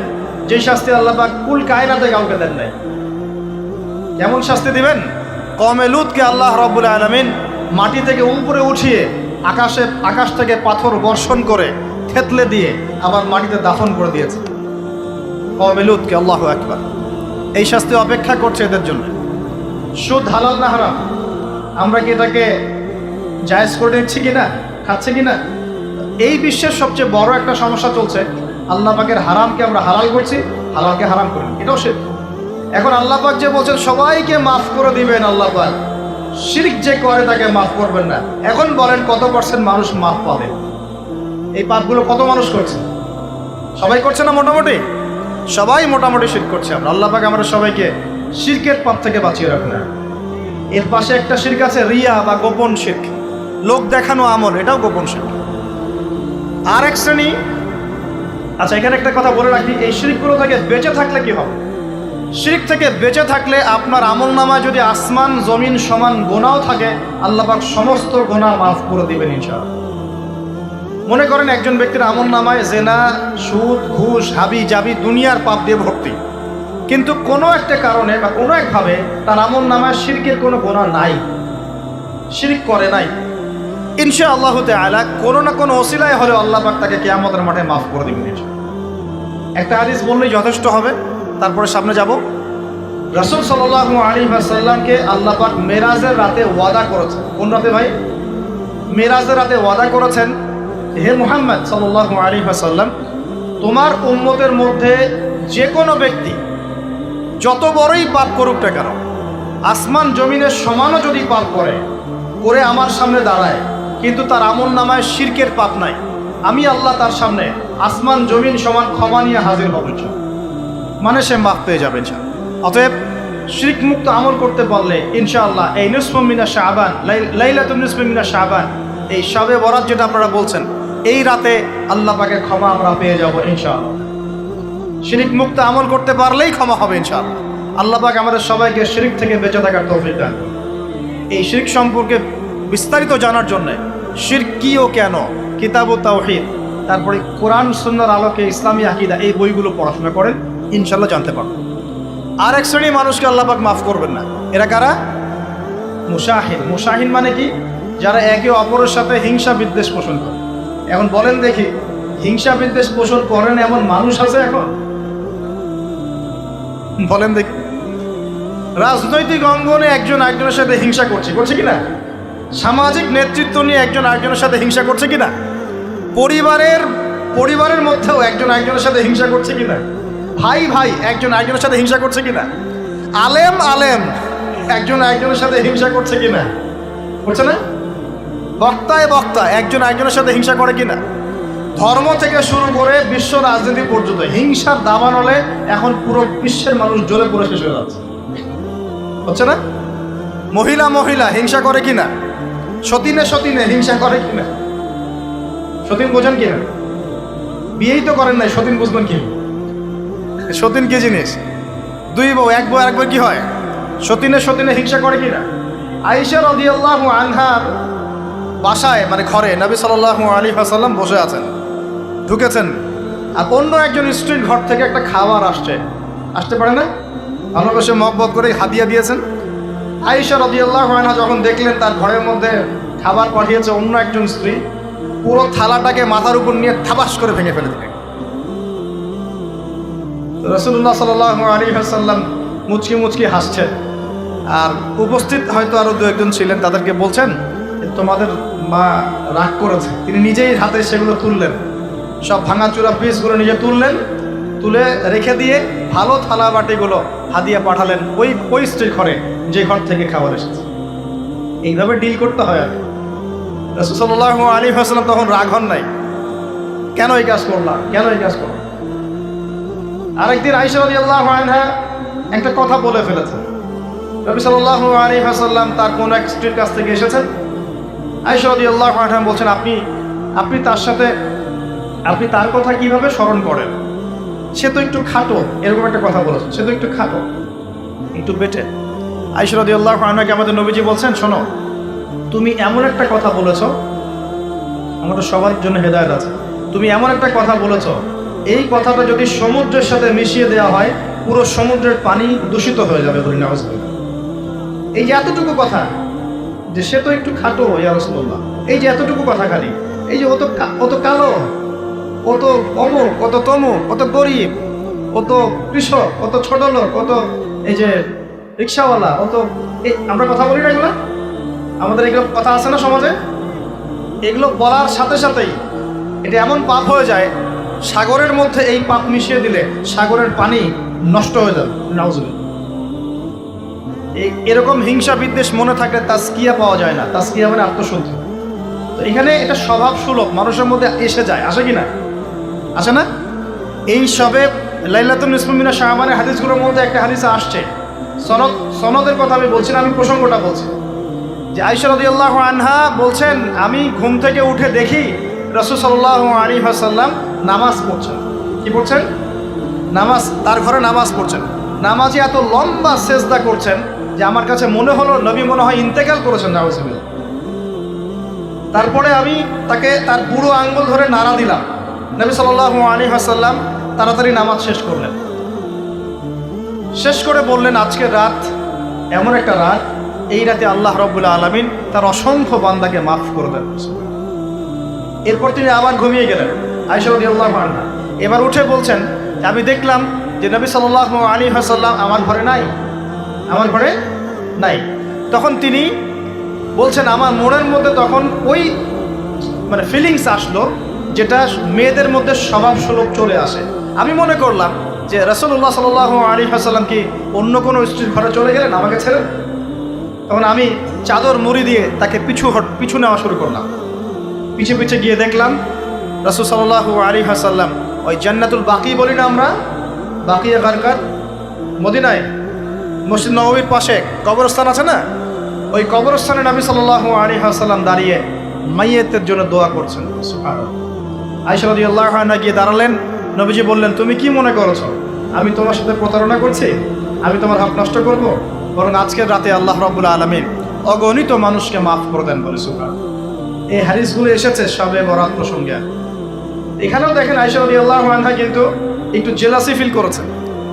যে শাস্তি আল্লাহ পাক কুল কায়নাতে কাউকে দেন নাই। কেমন শাস্তি দিবেন? কওমে লূতকে আল্লাহ রাব্বুল আলামিন মাটি থেকে উপরে উঠিয়ে আকাশ থেকে পাথর বর্ষণ করে থেতলে দিয়ে আবার মাটিতে দাফন করে দিয়েছে কওমে লূতকে। আল্লাহু আকবার। এই শাস্তি অপেক্ষা করছে এদের জন্য। সুদ হালাল না হারাম? আমরা কি এটাকে জায়েজ করে নিচ্ছি কিনা, খাচ্ছে কিনা? এই বিশ্বের সবচেয়ে বড় একটা সমস্যা চলছে, আল্লাহ পাকের হারামকে আমরা হালাল করছি, হালালকে হারাম করি, এটাও শিরক। এখন আল্লাহ পাক যে বলছেন সবাইকে মাফ করে দিবেন, আল্লাহ পাক শিরক যে করে তাকে মাফ করবেন না। এখন বলেন কত পার্সেন্ট মানুষ মাফ পাবে? এই পাপগুলো কত মানুষ করছে? সবাই করছে না? মোটামুটি সবাই মোটামুটি শিরক করছে। আমরা আল্লাহ পাক আমরা সবাইকে শিরকের পাপ থেকে বাঁচিয়ে রাখুন। এর পাশে একটা শিরক আছে রিয়া বা গোপন শিরক, লোক দেখানো আমল, এটাও গোপন শিরক। আর এক শ্রেণী, আচ্ছা এখানে একটা কথা বলে রাখি, এই শিরকগুলো থেকে বেঁচে থাকলে কি হবে? শিরক থেকে বেঁচে থাকলে আপনার আমল নামায় যদি আসমান জমিন সমান গোনাও থাকে, আল্লাহ পাক সমস্ত গোনা মাফ করে দিবেন ইনশাআল্লাহ। মনে করেন একজন ব্যক্তির আমল নামায় জেনা, সুদ, ঘুষ, হাবি জাবি দুনিয়ার পাপ দিয়ে ভর্তি, কিন্তু কোনো একটা কারণে বা কোনো একভাবে তার আমল নামায় শিরকের কোনো গোনা নাই, শিরক করে নাই, ইনশাআল্লাহ তাআলা কোনো না কোনো ওসিলায় হলেও আল্লাহ পাক তাকে কিয়ামতের মাঠে মাফ করে দিবেন ইনশাআল্লাহ। একটা হাদিস বললেই যথেষ্ট হবে, তারপরে সামনে যাব। রাসূল সাল্লাল্লাহু আলাইহি ওয়াসাল্লামকে আল্লাহ পাক মেরাজের রাতে ওয়াদা করেছেন। কোন রাতে ভাই? মেরাজের রাতে ওয়াদা করেছেন, হে মুহাম্মদ সাল্লাল্লাহু আলাইহি ওয়াসাল্লাম, তোমার উম্মতের মধ্যে যে কোনো ব্যক্তি যত বড়ই পাপ করুক না কেন, আসমান জমিনের সমানও যদি পাপ করে আমার সামনে দাঁড়ায়, কিন্তু তার আমল নামায় শিরকের পাপ নাই, আমি আল্লাহ তার সামনে আসমান জমিন সমান ক্ষমা নিয়ে হাজির হব, মানে সে মাফ পেয়ে যাবে। অতএব শিরক মুক্ত আমল করতে পারলে ইনশাআল্লাহ এই নিসফু মিনা শাবান, লাইলাতুন নিসফি মিনা শাবান, এই শবে বরাত যেটা আপনারা বলছেন, এই রাতে আল্লাহ পাকের ক্ষমা আমরা পেয়ে যাব ইনশাআল্লাহ। শিরক মুক্ত আমল করতে পারলেই ক্ষমা হবে ইনশাআল্লাহ। আল্লাহ পাক আমাদের সবাইকে শিরক থেকে বেঁচে থাকার তৌফিক দান। এই শিরক সম্পর্কে বিস্তারিত জানার জন্য শিরক কি ও কেন, কিতাব ও তাওহীদ, তারপরে কোরআন সুন্নাহর আলোকে ইসলামী আকীদা, এই বইগুলো পড়াশোনা করেন, ইনশাআল্লাহ জানতে পারবেন। আর এক শ্রেণী মানুষকে আল্লাহ পাক মাফ করবেন না। এরা কারা? মুশাহিন। মুশাহিন মানে কি? যারা একে অপরের সাথে হিংসা বিদ্বেষ পোষণ করে। এখন বলেন দেখি, হিংসা বিদ্বেষ পোষণ করেন এমন মানুষ আছে এখন? বলেন দেখি। রাজনৈতিক অঙ্গনে একজন আরেকজনের সাথে হিংসা করছে কিনা? সামাজিক নেতৃত্ব নিয়ে একজন আরেকজনের সাথে হিংসা করছে কিনা? পরিবারের মধ্যেও একজন আরেকজনের সাথে হিংসা করছে কিনা? ভাই একজন আরেকজনের সাথে হিংসা করছে কিনা? আলেম একজন আরেকজনের সাথে হিংসা করছে কিনা? করছে না? বক্তা একজন আরেকজনের সাথে হিংসা করে কিনা? ধর্ম থেকে শুরু করে বিশ্ব রাজনীতি পর্যন্ত হিংসার দাবান হলে এখন পুরো বিশ্বের মানুষ জ্বলে পুরো শেষ হয়ে যাচ্ছে, হচ্ছে না? মহিলা হিংসা করে কিনা? সতীনে হিংসা করে কিনা? সতীন বোঝেন কিনা? বিয়েই তো করেন নাই, সতীন বুঝবেন কি? সতীন কি জিনিস? দুই বউ, এক বউ আরেকবার কি হয়? সতীনে হিংসা করে কিনা? আয়েশা রাদিয়াল্লাহু আনহার বাসায়, মানে ঘরে নবী সাল্লাল্লাহু আলাইহি ওয়াসাল্লাম বসে আছেন, ঢুকেছেন, আর অন্য একজন স্ত্রীর ঘর থেকে একটা খাবার আসতে পারে না, ভালোবেসে মহব্বত করে হাদিয়া দিয়েছেন। আয়েশা রাদিয়াল্লাহু আনহা যখন দেখলেন তার ঘরের মধ্যে খাবার পাঠিয়েছে অন্য একজন স্ত্রী, পুরো থালাটাকে মাথার উপর নিয়ে থাবাস করে ভেঙে ফেলে দিলেন। রাসূলুল্লাহ সাল্লাল্লাহু আলাইহি ওয়াসাল্লাম মুচকি মুচকি হাসছেন, আর উপস্থিত হয়তো আরো দু একজন ছিলেন, তাদেরকে বলছেন তোমাদের মা রাগ করেছে। তিনি নিজেই হাতে সেগুলো তুললেন, সব ভাঙাচুরা পিসগুলো নিজে তুললেন, তুলে রেখে দিয়ে ভালো থালা বাটিগুলো হাদিয়া পাঠালেন ওই স্ত্রীর ঘরে, যে ঘর থেকে খাবার এসেছে। এইভাবে ডিল করতে হয়। আর রাসূল সাল্লাল্লাহু আলাইহি ওয়াসাল্লাম তখন রাগ হন নাই, কেন এই কাজ করলাম, কেন এই কাজ করলাম। আরেকদিন আয়েশা রাদিয়াল্লাহু আনহা একটা কথা বলে ফেলেছেন। নবী সাল্লাল্লাহু আলাইহি ওয়াসাল্লাম তার কোন এক স্ত্রীর কাছ থেকে এসেছেন। আয়েশা রাদিয়াল্লাহু আনহা বলছেন, আপনি তার সাথে আপনি তার কথা কিভাবে স্মরণ করেন? সে তো একটু খাটো, এরকম একটা কথা বলেছেন, সে তো একটু খাটো, একটু বেটে। আয়েশা রাদিয়াল্লাহু আনহাকে আমাদের নবীজি বলছেন, শোনো, তুমি এমন একটা কথা বলেছ, আমাদের সবার জন্য হেদায়েত আছে। তুমি এমন একটা কথা বলেছ, এই কথাটা যদি সমুদ্রের সাথে মিশিয়ে দেওয়া হয়, পুরো সমুদ্রের পানি দূষিত হয়ে যাবে। বলি নাউজুবিল্লাহ। এই যে এতটুকু কথা, যে সে তো একটু খাটো ইয়া রাসূলুল্লাহ, এই যে এতটুকু কথা খালি, এই যে অত কালো, কত অমুক, কত তমুক, কত গরিব, কত কৃষক, কত ছোট লোক, কত এই যে রিক্সাওয়ালা, আমরা কথা বলি না এগুলো, আমাদের এগুলো কথা আছে না সমাজে। এগুলো বলার সাথে সাথেই এটা এমন পাপ হয়ে যায়, সাগরের মধ্যে এই পাপ মিশিয়ে দিলে সাগরের পানি নষ্ট হয়ে যাবে। নাউজুবিল্লাহ। এরকম হিংসা বিদ্বেষ মনে থাকলে তাজকিয়া পাওয়া যায় না। তাজকিয়া মানে আত্মশুদ্ধি। তো এখানে এটা স্বভাব সুলভ মানুষের মধ্যে এসে যায়, আসে কি না? আসে না? এই সবে লাইলাতুন নিসফু মিনা শাবানের হাদিসগুলোর মধ্যে একটা হাদিসে আসছে, সনদের কথা আমি বলছি না, আমি প্রসঙ্গটা বলছি, যে আয়েশা রাদিয়াল্লাহু আনহা বলছেন, আমি ঘুম থেকে উঠে দেখি রাসূল সাল্লাল্লাহু আলাইহি ওয়াসাল্লাম নামাজ পড়ছেন। কি পড়ছেন? নামাজ। তার ঘরে নামাজ পড়ছেন। নামাজে এত লম্বা সেজদা করছেন যে আমার কাছে মনে হলো নবী মনে হয় ইন্তেকাল করেছেন। নাউজুবিল্লাহ। তারপরে আমি তাকে তার বুড়ো আঙ্গুল ধরে নাড়া দিলাম। নবী সাল্লাল্লাহু আলাইহি ওয়াসাল্লাম তাড়াতাড়ি নামাজ শেষ করলেন। শেষ করে বললেন, আজকের রাত এমন একটা রাত, এই রাতে আল্লাহ রাব্বুল আলামিন তার অসংখ্য বান্দাকে মাফ করে দেন। এরপর তিনি আবার ঘুমিয়ে গেলেন। আয়েশা রাদিয়াল্লাহু আনহা এবার উঠে বলছেন, আমি দেখলাম যে নবী সাল্লাল্লাহু আলাইহি ওয়াসাল্লাম আমার ঘরে নাই। তখন তিনি বলছেন, আমার মনের মধ্যে তখন ওই ফিলিংস আসলো যেটা মেয়েদের মধ্যে স্বভাব সুলভ চলে আসে। আমি মনে করলাম যে রাসূলুল্লাহ সাল্লাল্লাহু আলাইহি ওয়াসাল্লাম কি অন্য কোনো স্ত্রীর ঘরে চলে গেলেন আমাকে ছেড়ে। তখন আমি চাদর মুড়ি দিয়ে তাকে পিছু নেওয়া শুরু করলাম। পিছে গিয়ে দেখলাম রাসূল সাল্লাল্লাহু আলাইহি ওয়াসাল্লাম ওই জান্নাতুল বাকি বলি না আমরা, বাকিয়া গারকাত, মদিনায় মসজিদ নববীর পাশে কবরস্থান আছে না, ওই কবরস্থানে নবী সাল্লাল্লাহু আলাইহি ওয়াসাল্লাম দাঁড়িয়ে মাইয়েতের জন্য দোয়া করছেন। সুবহানাল্লাহ। আয়েশা রাদিয়াল্লাহু আনহা গিয়ে দাঁড়ালেন। নবীজি বললেন, তুমি কি মনে করছো আমি তোমার সাথে প্রতারণা করছি? আমি তোমার হক নষ্ট করব? বরং আজকের রাতে আল্লাহ রাব্বুল আলামিন অগণিত মানুষকে মাফ করে দেন বলে। সুবহানাল্লাহ। এই হাদিসগুলো এসেছে সবে বরাত প্রসঙ্গে। এখানেও দেখেন আয়েশা রাদিয়াল্লাহু আনহা কিন্তু একটু জেলাসি ফিল করেছেন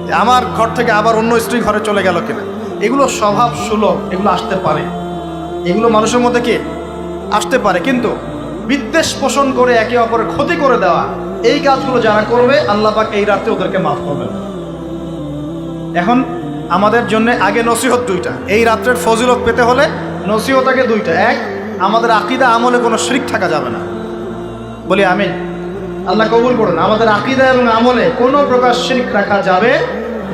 যে আমার ঘর থেকে আবার অন্য স্ত্রী ঘরে চলে গেল কিনা। এগুলো স্বভাব সুলভ, এগুলো আসতে পারে, এগুলো মানুষের মধ্যে কি আসতে পারে, কিন্তু বিদ্বেষ পোষণ করে একে অপরের ক্ষতি করে দেওয়া, এই কাজগুলো যারা করবে আল্লাহ পাক এই রাতে ওদেরকে মাফ করবেন। এখন আমাদের জন্য আগে নসিহত দুইটা। এই রাত্রের ফজিলত পেতে হলে নসিহত আগে দুইটা। এক, আমাদের আকীদা আমলে কোনো শিরক থাকা যাবে না। বলি আমিন। আল্লাহ কবুল করুন। আমাদের আকীদা এবং আমলে কোনো প্রকার শিরক রাখা যাবে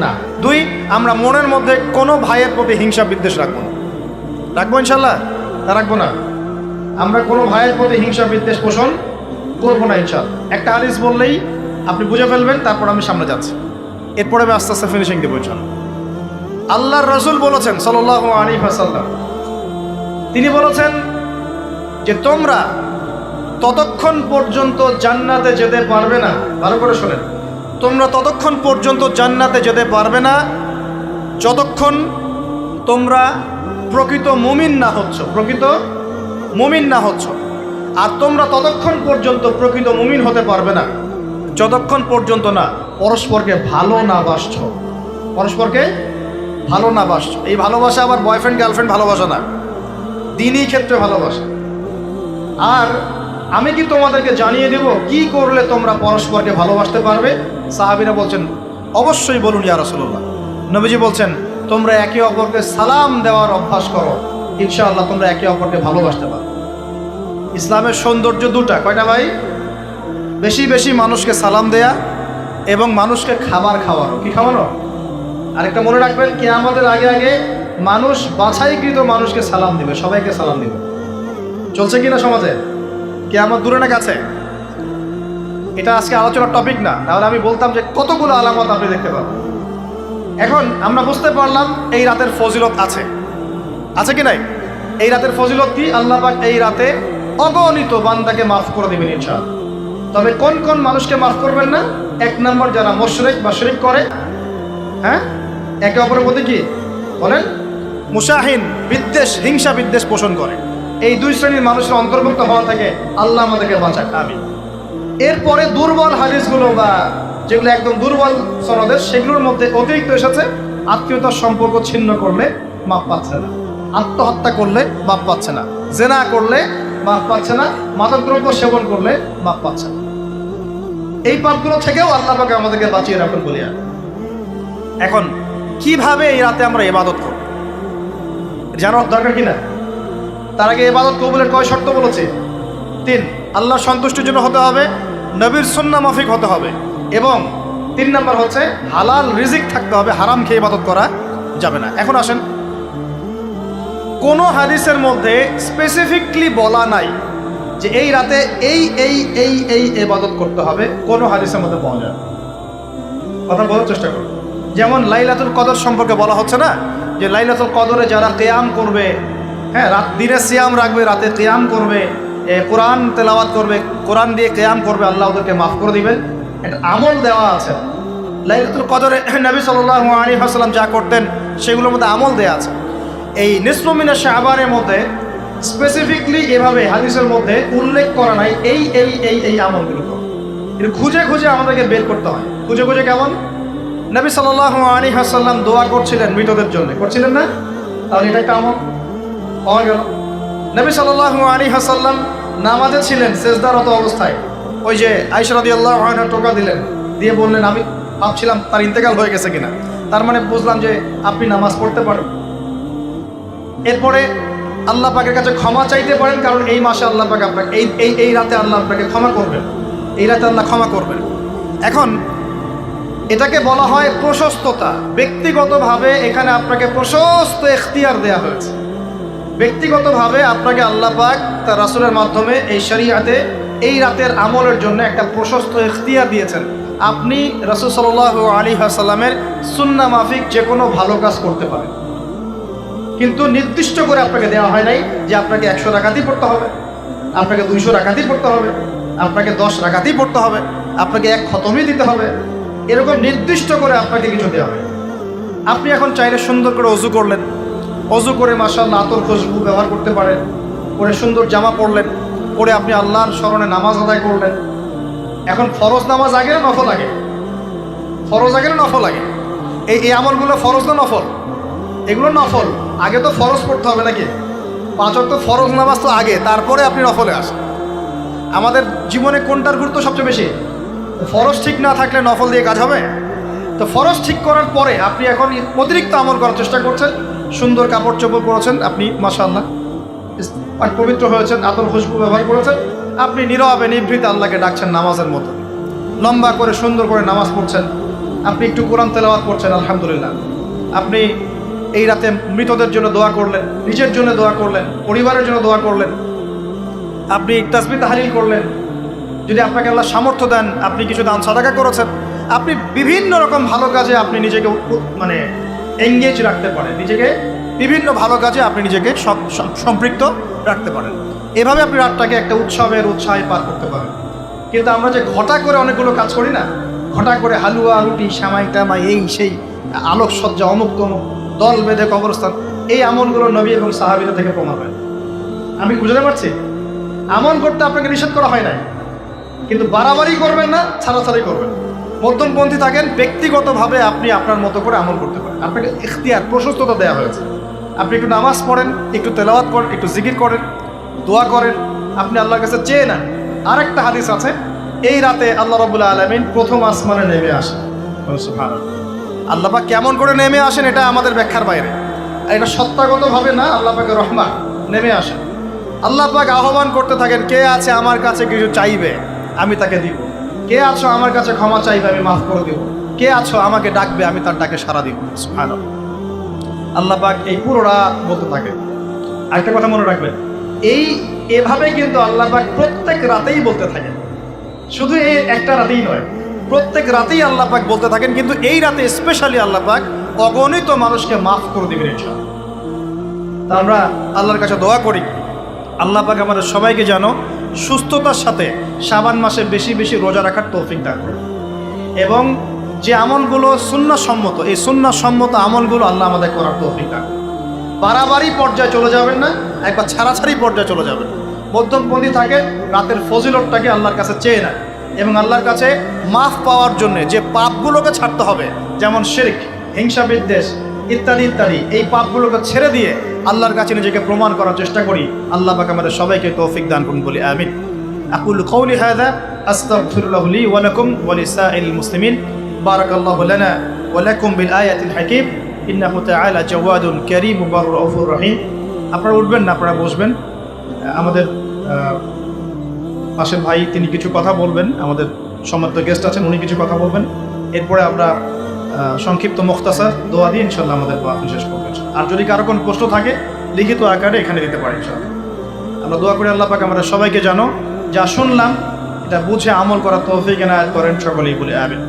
না। দুই, আমরা মনের মধ্যে কোনো ভাইয়ের প্রতি হিংসা বিদ্বেষ রাখবো না। রাখবো ইনশাল্লাহ? তা রাখবো না। আমরা কোনো ভাইয়ের প্রতি হিংসা বিদ্বেষ পোষণ করবো না ইনশাল্লাহ। একটা হাদিস বললেই আপনি বুঝে ফেলবেন, তারপর আমি সামনে যাচ্ছি, এরপরে আমি আস্তে আস্তে ফিনিশিং দেবো ইনশাল্লাহ। আল্লাহর রাসূল বলেছেন সাল্লাল্লাহু আলাইহি ওয়াসাল্লাম, তিনি বলেছেন যে তোমরা ততক্ষণ পর্যন্ত জান্নাতে যেতে পারবে না, ভালো করে শোনেন, তোমরা ততক্ষণ পর্যন্ত জান্নাতে যেতে পারবে না যতক্ষণ তোমরা প্রকৃত মুমিন না হচ্ছ, প্রকৃত মুমিন না হচ্ছ। আর তোমরা ততক্ষণ পর্যন্ত প্রকৃত মুমিন হতে পারবে না যতক্ষণ পর্যন্ত না পরস্পরকে ভালো না বাসছ, পরস্পরকে ভালো না বাসছো। এই ভালোবাসা আবার বয়ফ্রেন্ড গার্লফ্রেন্ড ভালোবাসা না, দিনই ক্ষেত্রে ভালোবাসা। আর আমি কি তোমাদেরকে জানিয়ে দেব কি করলে তোমরা পরস্পরকে ভালোবাসতে পারবে? সাহাবীরা বলছেন, অবশ্যই বলুন ইয়া রাসূলুল্লাহ। নবীজি বলছেন, তোমরা একে অপরকে সালাম দেওয়ার অভ্যাস করো, ইনশাআল্লাহ তোমরা একে অপরকে ভালোবাসতে পারবে। ইসলামের সৌন্দর্য দুটা, কয়টা ভাই? বেশি বেশি মানুষকে সালাম দেয়া এবং মানুষকে খাবার খাওয়ানো। কি খাওয়ানো? আরেকটা মনে রাখবেন, কিয়ামতের আগে আগে মানুষ বাছাইকৃত মানুষকে সালাম দিবে, সবাইকে সালাম দিবে। চলছে কিনা সমাজে? কিয়ামত দূরে না কাছে? এটা আজকে আলোচনার টপিক না, তাহলে আমি বলতাম যে কতগুলো আলামত আপনি দেখতে পাবেন। এখন আমরা বুঝতে পারলাম এই রাতের ফজিলত আছে, আছে কি নাই? এই রাতের ফজিলত কি? আল্লাহ পাক এই রাতে অগণিত বান্দাকে মাফ করে দিবেন ইনশাআল্লাহ। তবে কোন কোন মানুষকে মাফ করবেন না? এক নম্বর, যারা মুশরিক বা শিরক করে, হ্যাঁ, একে অপরের প্রতি কি বলেন, মুশাহিন, বিদ্বেষ, হিংসা বিদ্বেষ পোষণ করে, এই দুই শ্রেণীর মানুষের অন্তর্ভুক্ত হওয়া থেকে আল্লাহ আমাদেরকে বাঁচাক, আমিন। এরপরে দুর্বল হাদিসগুলো বা যেগুলো একদম দুর্বল সনদের, সেগুলোর মধ্যে অতিরিক্ত এসেছে আত্মীয়তার সম্পর্ক ছিন্ন করলে মাপ পাচ্ছে না, আত্মহত্যা করলে মাপ পাচ্ছে না, জেনা করলে মাপ পাচ্ছে না, মাদকদ্রব্য সেবন করলে মাপ পাচ্ছে না। এই পাপগুলো থেকেও আল্লাহ পাক আমাদেরকে বাঁচিয়ে রাখুন বলিয়া। এখন কিভাবে এই রাতে আমরা ইবাদত করব জানার দরকার কিনা? তার আগে ইবাদত কবুলের কয় শর্ত বলেছে? 3। আল্লাহর সন্তুষ্টির জন্য হতে হবে, নবীর সুন্নাহ মাফিক হতে হবে, এবং 3 নম্বর হচ্ছে হালাল রিজিক থাকতে হবে, হারাম খেয়ে ইবাদত করা যাবে না। এখন আসেন, কোনো হাদিসের মধ্যে স্পেসিফিকলি বলা নাই যে এই রাতে এই এই এই এই ইবাদত করতে হবে, কোনো হাদিসের মধ্যে পাওয়া যায় না। কথা বলার চেষ্টা করুন। যেমন লাইলাতুল কদর সম্পর্কে বলা হচ্ছে না, যে লাইলাতুল কদরে যারা কিয়াম করবে, হ্যাঁ, রাত দিনে সিয়াম রাখবে, রাতে কিয়াম করবে, কোরআন তেলাওয়াত করবে, কোরআন দিয়ে কিয়াম করবে, আল্লাহ ওদেরকে মাফ করে দিবেন। একটা আমল দেওয়া আছে লাইলাতুল কদরে। নবী সাল্লাল্লাহু আলাইহি ওয়াসাল্লাম যা করতেন সেগুলোর মধ্যে আমল দেওয়া আছে। এই নিসফু মিনাশ শাবানের মধ্যে স্পেসিফিকলি এভাবে হাদিসের মধ্যে উল্লেখ করা নাই এই এই এই এই আমলগুলো। এটা খুঁজে খুঁজে আমাদেরকে বের করতে হয়। খুঁজে খুঁজে কেমন? নবী সাল্লাল্লাহু আলাইহি ওয়াসাল্লাম দোয়া করছিলেন মৃতদের জন্য, করছিলেন না? তাহলে এটা একটা আমল পাওয়া গেল। নবী সাল্লাল্লাহু আলাইহি ওয়াসাল্লাম নামাজে ছিলেন, সেজদারত অবস্থায় ওই যে আয়েশা রাদিয়াল্লাহু আনহা টোকা দিলেন, দিয়ে বললেন, আমি ভাবছিলাম তার ইন্তেকাল হয়ে গেছে কিনা, তার মানে বুঝলাম যে আপনি নামাজ পড়তে পারেন। এরপরে আল্লাহ পাকের কাছে ক্ষমা চাইতে পারেন, কারণ এই মাসে আল্লাহ পাক আপনাকে এই রাতে আল্লাহ আপনাকে ক্ষমা করবেন, এই রাতে আল্লাহ ক্ষমা করবেন। এখন এটাকে বলা হয় প্রশস্ততা। ব্যক্তিগতভাবে এখানে আপনাকে প্রশস্ত এখতিয়ার দেওয়া হয়েছে। ব্যক্তিগতভাবে আপনাকে আল্লাহ পাক তার রাসূলের মাধ্যমে এই শরীয়তে এই রাতের আমলের জন্য একটা প্রশস্ত এখতিয়ার দিয়েছেন। আপনি রাসূল সাল্লাল্লাহু আলাইহি ওয়াসাল্লামের সুন্নাহ মাফিক যে কোনো ভালো কাজ করতে পারেন, কিন্তু নির্দিষ্ট করে আপনাকে দেওয়া হয় নাই যে আপনাকে 100 রাকাতই পড়তে হবে, আপনাকে 200 রাকাতই পড়তে হবে, আপনাকে 10 রাকাতই পড়তে হবে, আপনাকে 1 খতমই দিতে হবে, এরকম নির্দিষ্ট করে আপনাকে কিছু দেওয়া হয়। আপনি এখন চাইলে সুন্দর করে অজু করলেন, অজু করে মাশাআল্লাহ আতর খুশবু ব্যবহার করতে পারেন, পরে সুন্দর জামা পরলেন, পরে আপনি আল্লাহর স্মরণে নামাজ আদায় করলেন। এখন ফরজ নামাজ আগে না নফল আগে? ফরজ আগে না নফল আগে? এই আমলগুলো ফরজ না নফল? এগুলো নফল। আগে তো ফরজ পড়তে হবে নাকি? 5 ওয়াক্ত ফরজ নামাজ তো আগে, তারপরে আপনি নফলে আসেন। আমাদের জীবনে কোনটার গুরুত্ব সবচেয়ে বেশি? ফরজ ঠিক না থাকলে নফল দিয়ে কাজ হবে? তো ফরজ ঠিক করার পরে আপনি এখন অতিরিক্ত আমল করার চেষ্টা করছেন, সুন্দর কাপড় চোপড় পরেছেন, আপনি মাশাআল্লাহ পবিত্র হয়েছেন, আতর খুশবু ব্যবহার করেছেন, আপনি নীরবে নিভৃতে আল্লাহকে ডাকছেন নামাজের মতো, লম্বা করে সুন্দর করে নামাজ পড়ছেন, আপনি একটু কোরআন তেলাওয়াত করছেন, আলহামদুলিল্লাহ। আপনি এই রাতে মৃতদের জন্য দোয়া করলেন, নিজের জন্য দোয়া করলেন, পরিবারের জন্য দোয়া করলেন, আপনি তাসবিহ তাহলিল করলেন, যদি আপনাকে আল্লাহ সামর্থ্য দেন আপনি কিছু দান সাদাকা করেছেন, আপনি বিভিন্ন রকম ভালো কাজে আপনি নিজেকে মানে এঙ্গেজ রাখতে পারেন, নিজেকে বিভিন্ন ভালো কাজে আপনি নিজেকে সম্পৃক্ত রাখতে পারেন। এভাবে আপনি রাতটাকে একটা উৎসাহে পার করতে পারেন। কিন্তু আমরা যে ঘটা করে অনেকগুলো কাজ করি না, ঘটা করে হালুয়া রুটি সামাই টামাই এই সেই আলোকসজ্জা অমুক তমুক দল বেঁধে কবরস্থান, এই আমলগুলো নবী এবং সাহাবীদের থেকে প্রমাণ হয়। আমি বুঝতে পারছি, আমল করতে আপনাকে নিষেধ করা হয় নাই, কিন্তু বাড়াবাড়ি করবেন না, ছাড়াছাড়ি করবেন। মধ্যমপন্থী থাকেন, ব্যক্তিগতভাবে আপনি আপনার মতো করে আমল করতে পারেন। আপনাকে ইখতিয়ার, প্রশস্ততা দেওয়া হয়েছে। আপনি একটু নামাজ পড়েন, একটু তেলাওয়াত করেন, একটু জিকির করেন, দোয়া করেন, আপনি আল্লাহর কাছে চেয়ে নেন। আরেকটা হাদিস আছে, এই রাতে আল্লাহ রাব্বুল আলামিন প্রথম আসমানে নেমে আসেন। সুবহানাল্লাহ। আল্লাহ পাক কেমন করে নেমে আসেন এটা আমাদের ব্যাখ্যার বাইরে, এটা সত্তাগতভাবে না, আল্লাহ পাকের রহমান নেমে আসেন। আল্লাহ পাক আহ্বান করতে থাকেন, কে আছে আমার কাছে কিছু চাইবে আমি তাকে দিব, কে আছো আমার কাছে ক্ষমা চাইবে আমি মাফ করে দিব, কে আছো আমাকে ডাকবে আমি তার ডাকে সাড়া দিব। সুবহানাল্লাহ। আল্লাহ পাক এই পুরো রাত বলতে থাকে। আরেকটা কথা মনে রাখবেন, এভাবে কিন্তু আল্লাহ পাক প্রত্যেক রাতেই বলতে থাকেন, শুধু এই একটা রাতেই নয়, প্রত্যেক রাতেই আল্লাহ পাক বলতে থাকেন। কিন্তু এই রাতে স্পেশালি আল্লাহ পাক অগণিত মানুষকে মাফ করে দিবেন ইনশাআল্লাহ। তা আমরা আল্লাহর কাছে দোয়া করি, আল্লাহ পাক আমাদের সবাইকে যেন সুস্থতার সাথে শাবান মাসে বেশি বেশি রোজা রাখার তৌফিক দান করুন, এবং যে আমলগুলো সুন্নাহসম্মত, এই সুন্নাহসম্মত আমলগুলো আল্লাহ আমাদের করার তৌফিক দান করুন। বাড়াবাড়ি পর্যায়ে চলে যাবেন না, একবার ছাড়াছাড়ি পর্যায়ে চলে যাবেন। মধ্যমপন্থী থাকে, রাতের ফজিলতটাকে আল্লাহর কাছে চেয়ে নেয়, এবং আল্লাহর কাছে মাফ পাওয়ার জন্য যে পাপগুলোকে ছাড়তে হবে, যেমন শিরক, হিংসা বিদ্বেষ ইত্যাদি ইত্যাদি, এই পাপগুলোকে ছেড়ে দিয়ে আল্লাহর কাছে নিজেকে প্রমাণ করার চেষ্টা করি। আল্লাহ পাক আমাদের সবাইকে তৌফিক দান করুন বলি আমিন। আকুলু কওলি হাযা আস্তাগফিরুল্লাহ লি ওয়া লাকুম ওয়া লিসাইল মুসলিমিন। বারাকাল্লাহু লানা ওয়া লাকুম বিল আয়াতিল হাকীম। ইন্নাহু তাআলা জাওয়াদুন কারীম বারুর রাউফুর রহিম। আপনারা উঠবেন না, আপনারা বসবেন। আমাদের পাশের ভাই তিনি কিছু কথা বলবেন, আমাদের সম্মানিত গেস্ট আছেন উনি কিছু কথা বলবেন, এরপরে আমরা সংক্ষিপ্ত মুখতাসার দোয়া দিয়ে ইনশাল্লাহ আমাদের বাত শেষ করবেন। আর যদি কারো কোনো প্রশ্ন থাকে লিখিত আকারে এখানে দিতে পারি ইনশাল্লাহ। আমরা দোয়া করি আল্লাহ পাক আমরা সবাইকে জানো যা শুনলাম এটা বুঝে আমল করার তৌফিক এনায়েত করেন সকলেই বলে আমিন।